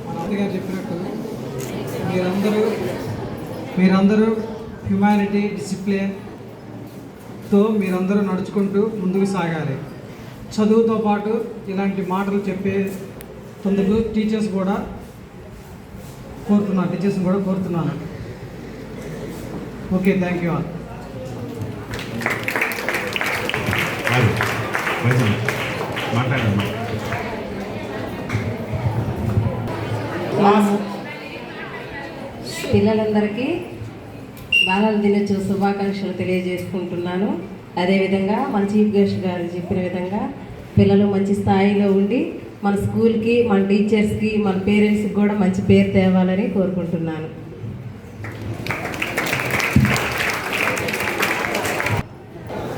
మన అన్నగారు చెప్పినట్టు మీరందరూ హ్యుమానిటీ, డిసిప్లిన్తో మీరందరూ నడుచుకుంటూ ముందుకు సాగాలి. చదువుతో పాటు ఇలాంటి మాటలు చెప్పేందుకు టీచర్స్ని కూడా కోరుతున్నాను. Okay, thank you all. మాట్లాడండి. పిల్లలందరికీ బాలల దినోత్సవ శుభాకాంక్షలు తెలియజేసుకుంటున్నాను. అదేవిధంగా మన చీఫ్ గెస్ట్ గారు చెప్పిన విధంగా పిల్లలు మంచి స్థాయిలో ఉండి మన స్కూల్కి, మన టీచర్స్కి, మన పేరెంట్స్కి కూడా మంచి పేరు తేవాలని కోరుకుంటున్నాను.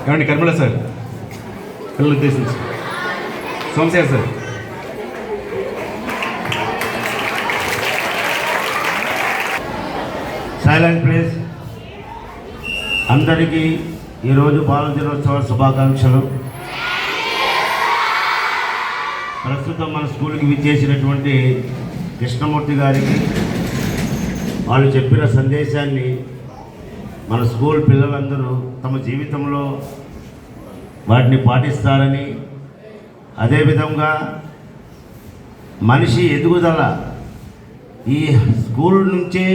ఏమండి కర్మల సార్, పిల్లలు ఉద్దేశించి సోమశేఖర్ సార్. Silent please. అందరికీ ఈరోజు బాల దినోత్సవ శుభాకాంక్షలు. ప్రస్తుతం మన స్కూల్కి విచ్చేసినటువంటి కృష్ణమూర్తి గారికి వాళ్ళు చెప్పిన సందేశాన్ని మన స్కూల్ పిల్లలందరూ తమ జీవితంలో వాటిని పాటిస్తారని, అదేవిధంగా మనిషి ఎదుగుదల ఈ స్కూల్ నుంచే,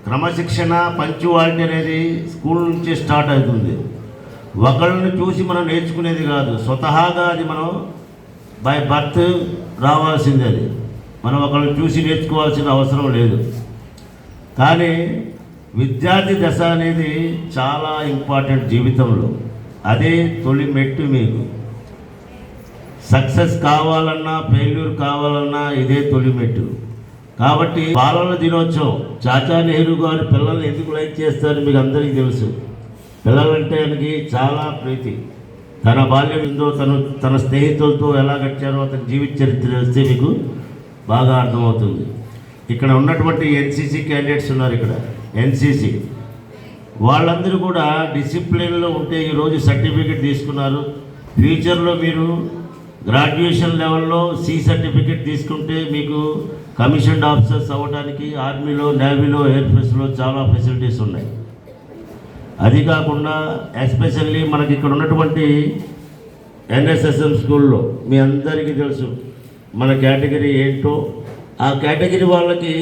క్రమశిక్షణ, పంక్చువాలిటీ అనేది స్కూల్ నుంచే స్టార్ట్ అవుతుంది. ఒకళ్ళని చూసి మనం నేర్చుకునేది కాదు, స్వతహాగా అది మనం బై బర్త్ రావాల్సింది. అది మనం ఒకళ్ళని చూసి నేర్చుకోవాల్సిన అవసరం లేదు. కానీ విద్యార్థి దశ అనేది చాలా ఇంపార్టెంట్ జీవితంలో. అదే తొలి మెట్టు. మీకు సక్సెస్ కావాలన్నా, ఫెయిల్యూర్ కావాలన్నా ఇదే తొలి మెట్టు. కాబట్టి బాలల దినోత్సవం, చాచా నెహ్రూ గారు పిల్లల్ని ఎందుకు లైక్ చేస్తారని మీకు అందరికీ తెలుసు. పిల్లలంటే ఆయనకి చాలా ప్రీతి. తన బాల్యం ఏందో, తన స్నేహితులతో ఎలా గడిచారో అతని జీవిత చరిత్ర తెలిస్తే మీకు బాగా అర్థమవుతుంది. ఇక్కడ ఉన్నటువంటి ఎన్సీసీ క్యాండిడేట్స్ ఉన్నారు. ఇక్కడ ఎన్సీసీ వాళ్ళందరూ కూడా డిసిప్లిన్లో ఉంటే ఈరోజు సర్టిఫికెట్ తీసుకున్నారు. ఫ్యూచర్లో మీరు గ్రాడ్యుయేషన్ లెవెల్లో సి సర్టిఫికెట్ తీసుకుంటే మీకు కమిషన్డ్ ఆఫీసర్స్ అవ్వడానికి ఆర్మీలో, నేవీలో, ఎయిర్ ఫోర్స్లో చాలా ఫెసిలిటీస్ ఉన్నాయి. అది కాకుండా ఎస్పెషల్లీ మనకి ఇక్కడ ఉన్నటువంటి ఎన్ఎస్ఎస్ఎం స్కూల్లో మీ అందరికీ తెలుసు మన కేటగిరీ ఏంటో. ఆ కేటగిరీ వాళ్ళకి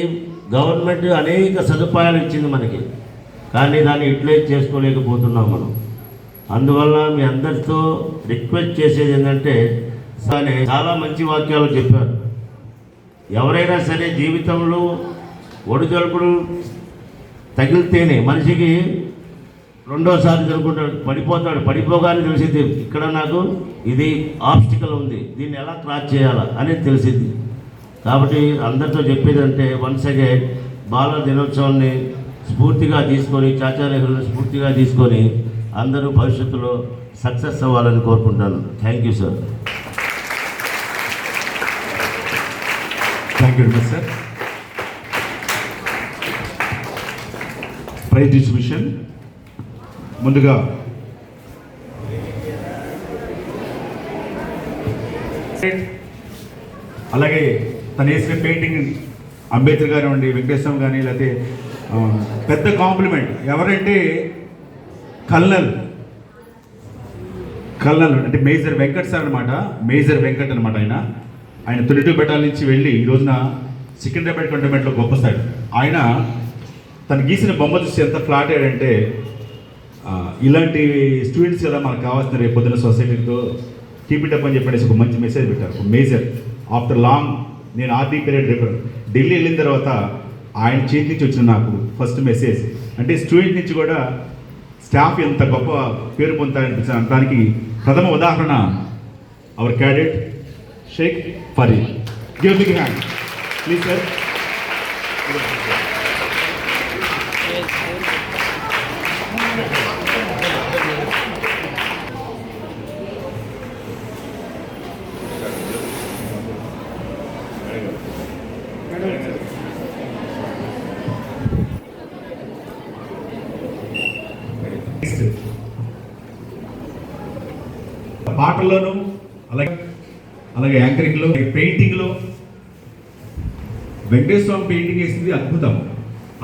గవర్నమెంట్ అనేక సదుపాయాలు ఇచ్చింది మనకి, కానీ దాన్ని యూటిలైజ్ చేసుకోలేకపోతున్నాం మనం. అందువల్ల మీ అందరితో రిక్వెస్ట్ చేసేది ఏంటంటే, చాలా మంచి వాక్యాలు చెప్పారు. ఎవరైనా సరే జీవితంలో ఒడిదొడుకులు తగిలితేనే మనిషికి రెండోసారి జరుగుతాడు, పడిపోతాడు. పడిపోగానే తెలిసింది ఇక్కడ నాకు ఇది ఆబ్స్టికల్ ఉంది, దీన్ని ఎలా క్రాస్ చేయాలా అనేది తెలిసింది. కాబట్టి అందరితో చెప్పేదంటే వన్స్ అగైన్ బాల దినోత్సవాన్ని స్ఫూర్తిగా తీసుకొని, చాచా నెహ్రూని స్ఫూర్తిగా తీసుకొని అందరూ భవిష్యత్తులో సక్సెస్ అవ్వాలని కోరుకుంటాను. Thank you sir. Thank you very much sir. Prize distribution ముందుగా అలాగే తను వేసిన పెయింటింగ్ అంబేద్కర్ గారు అండి, వెంకటేశ్వరం కానీ, లేకపోతే పెద్ద కాంప్లిమెంట్ ఎవరంటే కల్నల్ అంటే మేజర్ వెంకట్ సార్ అనమాట. మేజర్ వెంకట్ అనమాట. ఆయన 32 బెటాల్ నుంచి వెళ్ళి ఈ రోజున సికింద్రాబాద్ కంటోన్మెంట్లో గొప్ప స్థాయి. ఆయన తను గీసిన బొమ్మ చూసి ఎంత ఫ్లాట్ అయ్యాడంటే, ఇలాంటి స్టూడెంట్స్ కదా మనకు కావాల్సిన రేపు పొద్దున సొసైటీతో కీప్ ఇట్ అప్ అని చెప్పేసి ఒక మంచి మెసేజ్ పెట్టారు. మేజర్ ఆఫ్టర్ లాంగ్, నేను ఆర్డీ పీరియడ్ రేపు ఢిల్లీ వెళ్ళిన తర్వాత ఆయన చేతి నుంచి వచ్చిన నాకు ఫస్ట్ మెసేజ్. అంటే స్టూడెంట్ నుంచి కూడా స్టాఫ్ ఎంత గొప్ప పేరు పొందుతారనిపించిన దానికి ప్రథమ ఉదాహరణ our cadet Sheikh Farid. Give big hand please sir. పాటల్లోనూ అలాగే యాంకరింగ్లో, పెయింటింగ్లో వెంకటేశ్వర పెయింటింగ్ వేసింది అద్భుతం.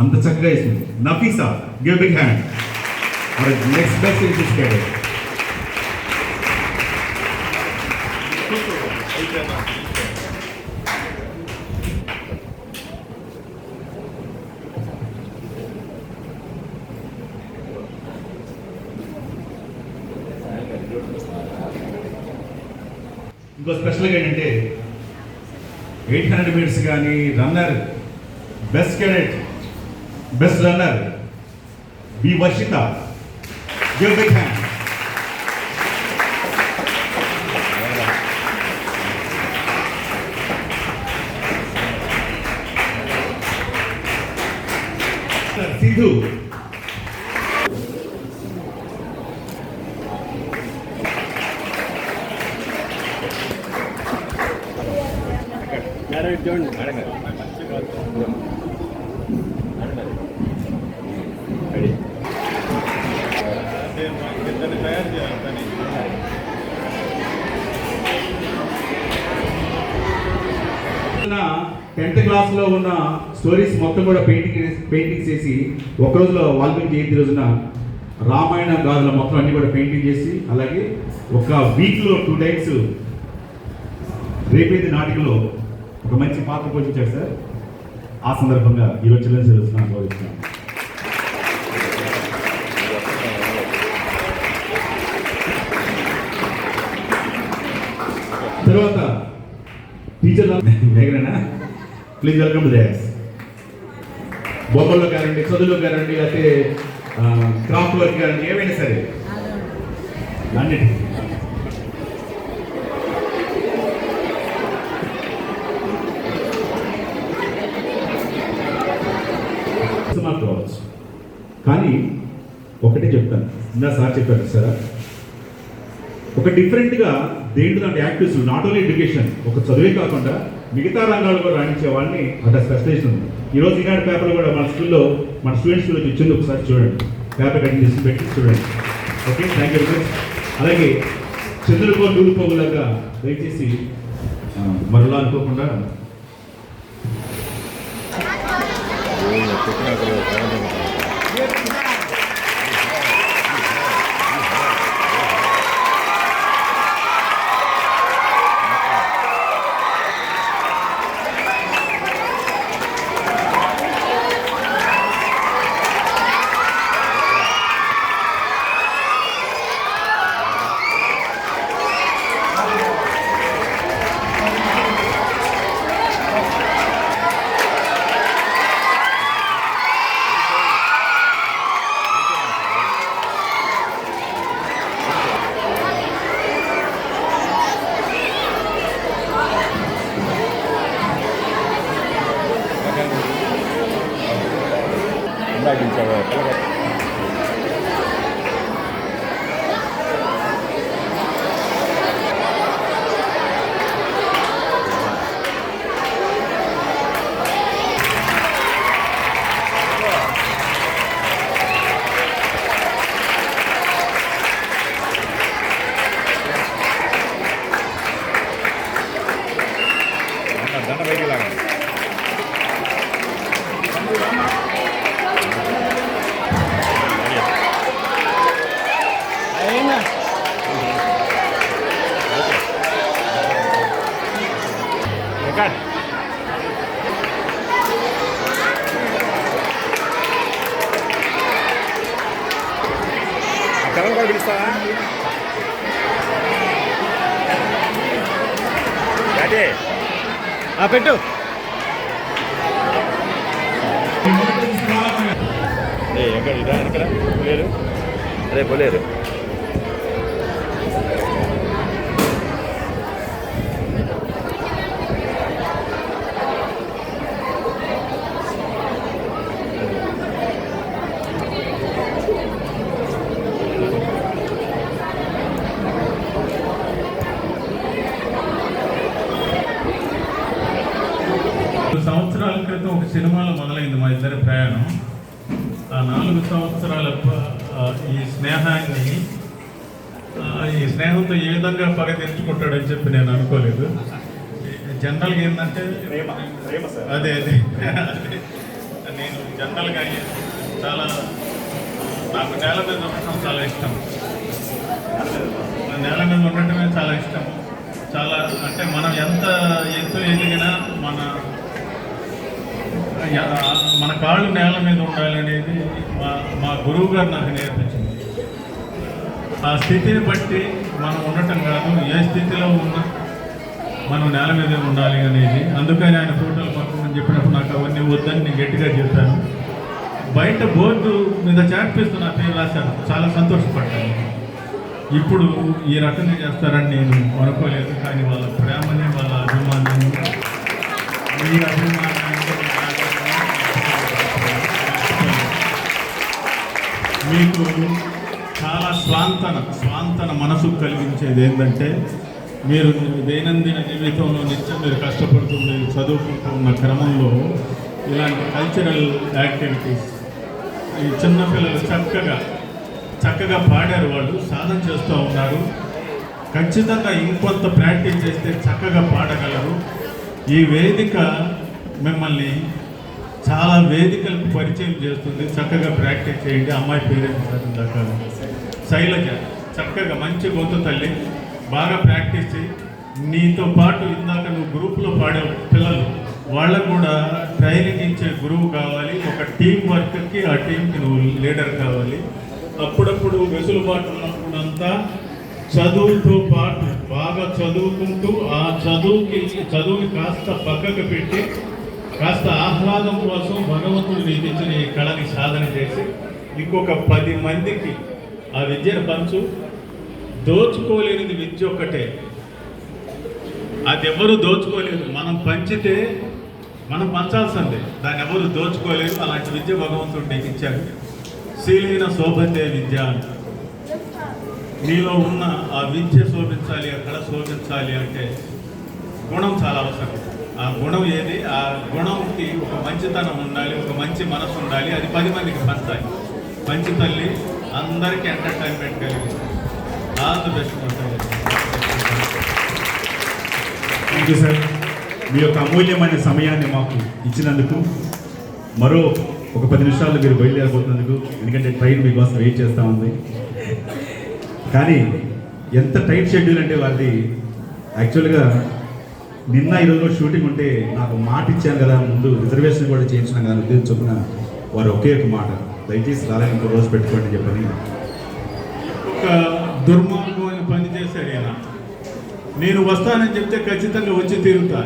అంత చక్కగా వేసింది. Nafisa, give big hand. Next best is this cadet. ఇంకో స్పెషల్గా ఏంటంటే 800 మీటర్స్ కానీ runner best cadet best runner B Varshitha. Give big hand. Sindhu. తయారు చేయాలి కానీ 10th క్లాస్లో ఉన్న స్టోరీస్ మొత్తం కూడా పెయింటింగ్స్ చేసి ఒక రోజులో వాల్మీకి జయంతి రోజున రామాయణ గాథల మొత్తం అన్ని కూడా పెయింటింగ్ చేసి, అలాగే ఒక వీక్లో 2 టైమ్స్ రేపేది నాటికలో ఒక మంచి పాత్ర పోషించారు సార్. ఆ సందర్భంగా ఈరోజు చిల్డ్రన్స్ తెలుస్తున్నాను గౌరవిస్తున్నాను. తర్వాత టీచర్ మేఘనా, ప్లీజ్ వెల్కమ్ టు డ్యాన్స్. బొమ్మల్లో కారండి, చదువులో కారండి, లేకపోతే క్రాఫ్ట్ వర్క్ కారండి, ఏమైనా సరే అన్నిటి. కావచ్చు కానీ ఒకటే చెప్తాను, ఇందా సార్ చెప్పారు సార్, ఒక డిఫరెంట్గా దేంట్లో అంటే యాక్టివ్స్ నాట్ ఓన్లీ ఎడ్యుకేషన్, ఒక చదువే కాకుండా మిగతా రంగాలు కూడా రాణించే వాళ్ళని అట్లా స్పెషలైజేషన్ ఉంది. ఈరోజు ఈనాడు పేపర్ కూడా మన స్కూల్లో మన స్టూడెంట్స్ గురించి ఇచ్చింది, ఒకసారి చూడండి, పేపర్ కటింగ్ చేసి పెట్టి చూడండి. Okay, thank you very much. అలాగే చంద్రుకో నూరు పోగులాగా దయచేసి మరలా అనుకోకుండా పెట్టు ఎక్కడ లేరు, అదే పోలేరు. సంవత్సరాల క్రితం ఒక సినిమాలో మొదలైంది మా ఇద్దరి ప్రయాణం. ఆ 4 సంవత్సరాల ఈ స్నేహంతో ఏ విధంగా పగ తెచ్చుకుంటాడని చెప్పి నేను అనుకోలేదు. జనరల్గా ఏంటంటే అదే నేను జనరల్గా చాలా నాకు నేల మీద ఉండటం చాలా ఇష్టం. నేల మీద ఉండటమే చాలా ఇష్టం. చాలా అంటే మనం ఎంత ఎత్తు ఎదిగినా మన కాళ్ళు నేల మీద ఉండాలనేది మా గురువు గారు నాకు నేర్పించింది. ఆ స్థితిని బట్టి మనం ఉండటం కాదు, ఏ స్థితిలో ఉన్నా మనం నేల మీదే ఉండాలి అనేది. అందుకని ఆయన ఫోటోలు పక్కమని చెప్పినప్పుడు నాకు అవన్నీ వద్దని నేను గట్టిగా చెప్పాను. బయట బోర్డు మీద చాట్పిస్తూ నా పేరు రాశాను, చాలా సంతోషపడ్డాను. ఇప్పుడు ఈ రకంగా చేస్తారని నేను అనుకోలేదు. కానీ వాళ్ళ ప్రేమని, వాళ్ళ అభిమానాన్ని, మీ అభిమానాన్ని మీకు చాలా స్వాంతన మనసు కలిగించేది ఏంటంటే, మీరు దైనందిన జీవితంలో నిత్యం మీరు కష్టపడుతూ మీరు చదువుకుంటూ ఉన్న క్రమంలో ఇలాంటి కల్చరల్ యాక్టివిటీస్, ఈ చిన్నపిల్లలు చక్కగా పాడారు, వాళ్ళు సాధన చేస్తూ ఉన్నారు. ఖచ్చితంగా ఇంకొంత ప్రాక్టీస్ చేస్తే చక్కగా పాడగలరు. ఈ వేదిక మిమ్మల్ని చాలా వేదికలకు పరిచయం చేస్తుంది. చక్కగా ప్రాక్టీస్ చేయండి. అమ్మాయి పేరెంట్స్ ఇందాక శైలజ, చక్కగా మంచి గొంతు తల్లి, బాగా ప్రాక్టీస్ చేయి. నీతో పాటు ఇందాక నువ్వు గ్రూప్లో పాడే పిల్లలు, వాళ్ళకు కూడా ట్రైనింగ్ ఇచ్చే గురువు కావాలి. ఒక టీం వర్క్కి ఆ టీంకి నువ్వు లీడర్ కావాలి. అప్పుడప్పుడు వెసులుబాటు ఉన్నప్పుడంతా చదువుతో పాటు బాగా చదువుకుంటూ ఆ చదువుని కాస్త పక్కకు పెట్టి కాస్త ఆహ్లాదం కోసం భగవంతుడు నీకు ఇచ్చిన ఈ కళని సాధన చేసి ఇంకొక 10 మందికి ఆ విద్యను పంచు. దోచుకోలేనిది విద్య ఒక్కటే, అది ఎవరు దోచుకోలేదు. మనం పంచితే మనం పంచాల్సిందే, దాన్ని ఎవరు దోచుకోలేదు. అలాంటి విద్య భగవంతుడు నీకు ఇచ్చాడు. శీలైన శోభతే విద్య. నీలో ఉన్న ఆ విద్య శోభించాలి, ఆ కళ శోభించాలి అంటే గుణం చాలా అవసరం. ఆ గుణం ఏది? ఆ గుణంకి ఒక మంచితనం ఉండాలి, ఒక మంచి మనసు ఉండాలి. అది 10 మందికి పంచాలి. మంచి తల్లి, అందరికీ ఎంటర్టైన్మెంట్ కలిగి all the best. Thank you sir. మీ యొక్క అమూల్యమైన సమయాన్ని మాకు ఇచ్చినందుకు, మరో ఒక 10 నిమిషాల్లో మీరు బయలుదేరబోతున్నందుకు, ఎందుకంటే ట్రైన్ మీకోసం వెయిట్ చేస్తూ ఉంది. కానీ ఎంత టైట్ షెడ్యూల్ అంటే వారిది. యాక్చువల్గా నిన్న ఈరోజు షూటింగ్ ఉంటే నాకు మాట ఇచ్చాను కదా, ముందు రిజర్వేషన్ కూడా చేయించినాం కదా ఉద్దేశం చొప్పున వారు ఒకే ఒక మాట, దయచేసి రాలని ఇంకో రోజు పెట్టుకోండి చెప్పని. ఒక దుర్మార్గమైన పని చేశాడు ఈయన. నేను వస్తానని చెప్తే ఖచ్చితంగా వచ్చి తీరుతా.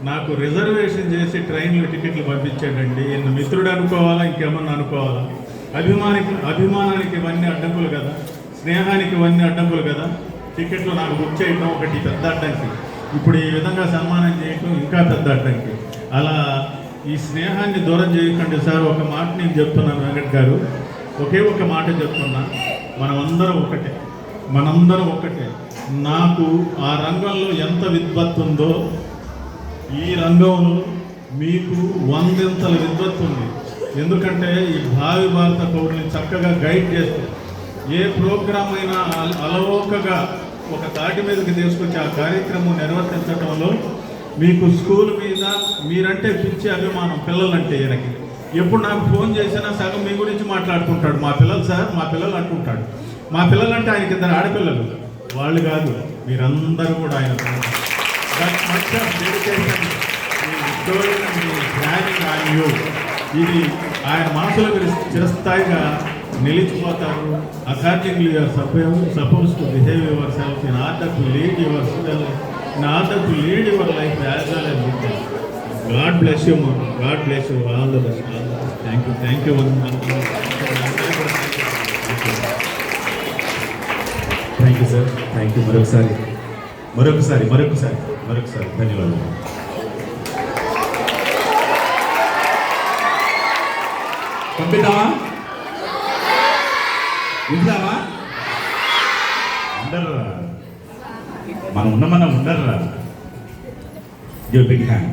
నాకు రిజర్వేషన్ చేసి ట్రైన్లో టికెట్లు పంపించాడండి. ఈయన మిత్రుడు అనుకోవాలా, ఇంకేమన్నా అనుకోవాలా? అభిమానానికి ఇవన్నీ అడ్డంకులు కదా, స్నేహానికి ఇవన్నీ అడ్డంకులు కదా. టికెట్లు నాకు బుక్ చేయడం ఒకటి పెద్ద అడ్డంకి, ఇప్పుడు ఈ విధంగా సన్మానం చేయటం ఇంకా పెద్ద అడ్డంకి. అలా ఈ స్నేహాన్ని దూరం చేయకండి సార్. ఒక మాట నేను చెప్తున్నాను వెంకట్ గారు, ఒకే ఒక మాట చెప్తున్నా, మనమందరం ఒకటే. నాకు ఆ రంగంలో ఎంత విద్వత్తు ఉందో ఈ రంగంలో మీకు 100 విద్వత్తు ఉంది. ఎందుకంటే ఈ భావి భారత పౌరుల్ని చక్కగా గైడ్ చేస్తే ఏ ప్రోగ్రామ్ అయినా అలవోకగా ఒక తాటి మీదకి తీసుకొచ్చి ఆ కార్యక్రమం నిర్వర్తించడంలో మీకు స్కూల్ మీద మీరంటే పిచ్చి అభిమానం. పిల్లలంటే ఈయనకి ఎప్పుడు నాకు ఫోన్ చేసినా సగం మీ గురించి మాట్లాడుకుంటాడు. మా పిల్లలు సార్, మా పిల్లలు అంటుంటాడు. మా పిల్లలంటే ఆయనకి 2 ఆడపిల్లలు, వాళ్ళు కాదు, మీరందరూ కూడా ఆయన. ఇది ఆయన మనసులో మీరు చిరస్థాయిగా నిలిచిపోతారు. Accordingly you're suppose to behave yourself in order to lead your life as well as you can. God bless you mom, God bless you, all the best. Thank you. Thank you sir. Thank you. మరొకసారి ధన్యవాదాలు. పంపిద్దామా? ఉందామా? ఉండర్రా, మనం ఉన్నామన్నా ఉండర్రా. Give big hand.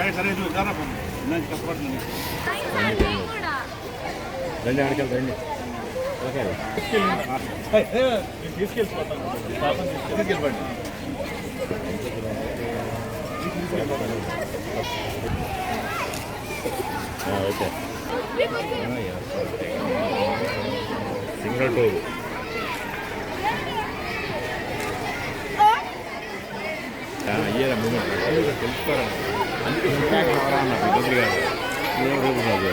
సరే కష్టపడుతుంది. రండి ఆడికెళ్ళి రండి. తీసుకెళ్ళిపోండి. ఓకే సింగల్ టూ అయ్యేదా మూమెంట్ తెలుసుకోరా అందుకే ఇంపాక్ట్ అవరా అన్నారు ఇబ్బంది కాదు నేను రూపు కాదు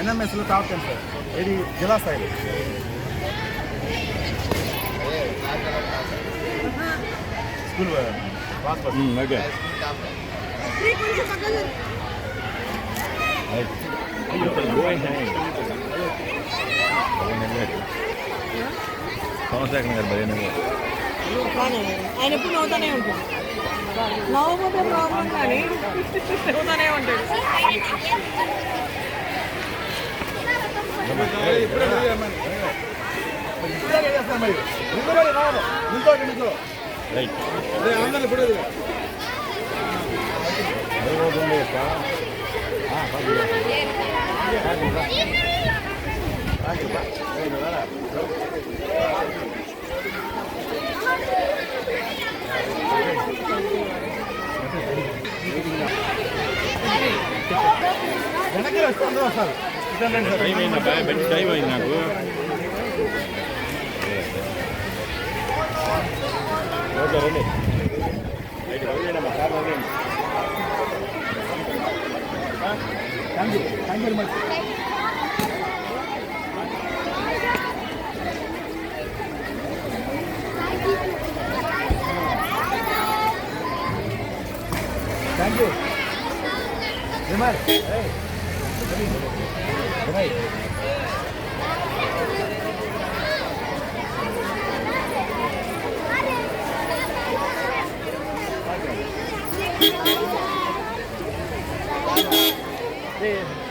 ఎన్ఎంఎస్లో టాప్ 10 సార్ ఇది జిల్లా స్థాయిలో స్కూల్ ఓకే సోమశేఖర్ గారు 15 ఆయన ఎప్పుడు నవ్వుతూనే ఉంటాడు నవ్వకపోతే ప్రాబ్లం కానీ నవ్వుతూనే ఉంటాడు రైట్ వెనక్కి వస్తుంది సార్ టైం అయింది మంచి టైం అయింది నాకు ఓకే రండి రైట్ వదిలేండి మా సార్ వదిలేండి thank you very much thank you Vimal Hey.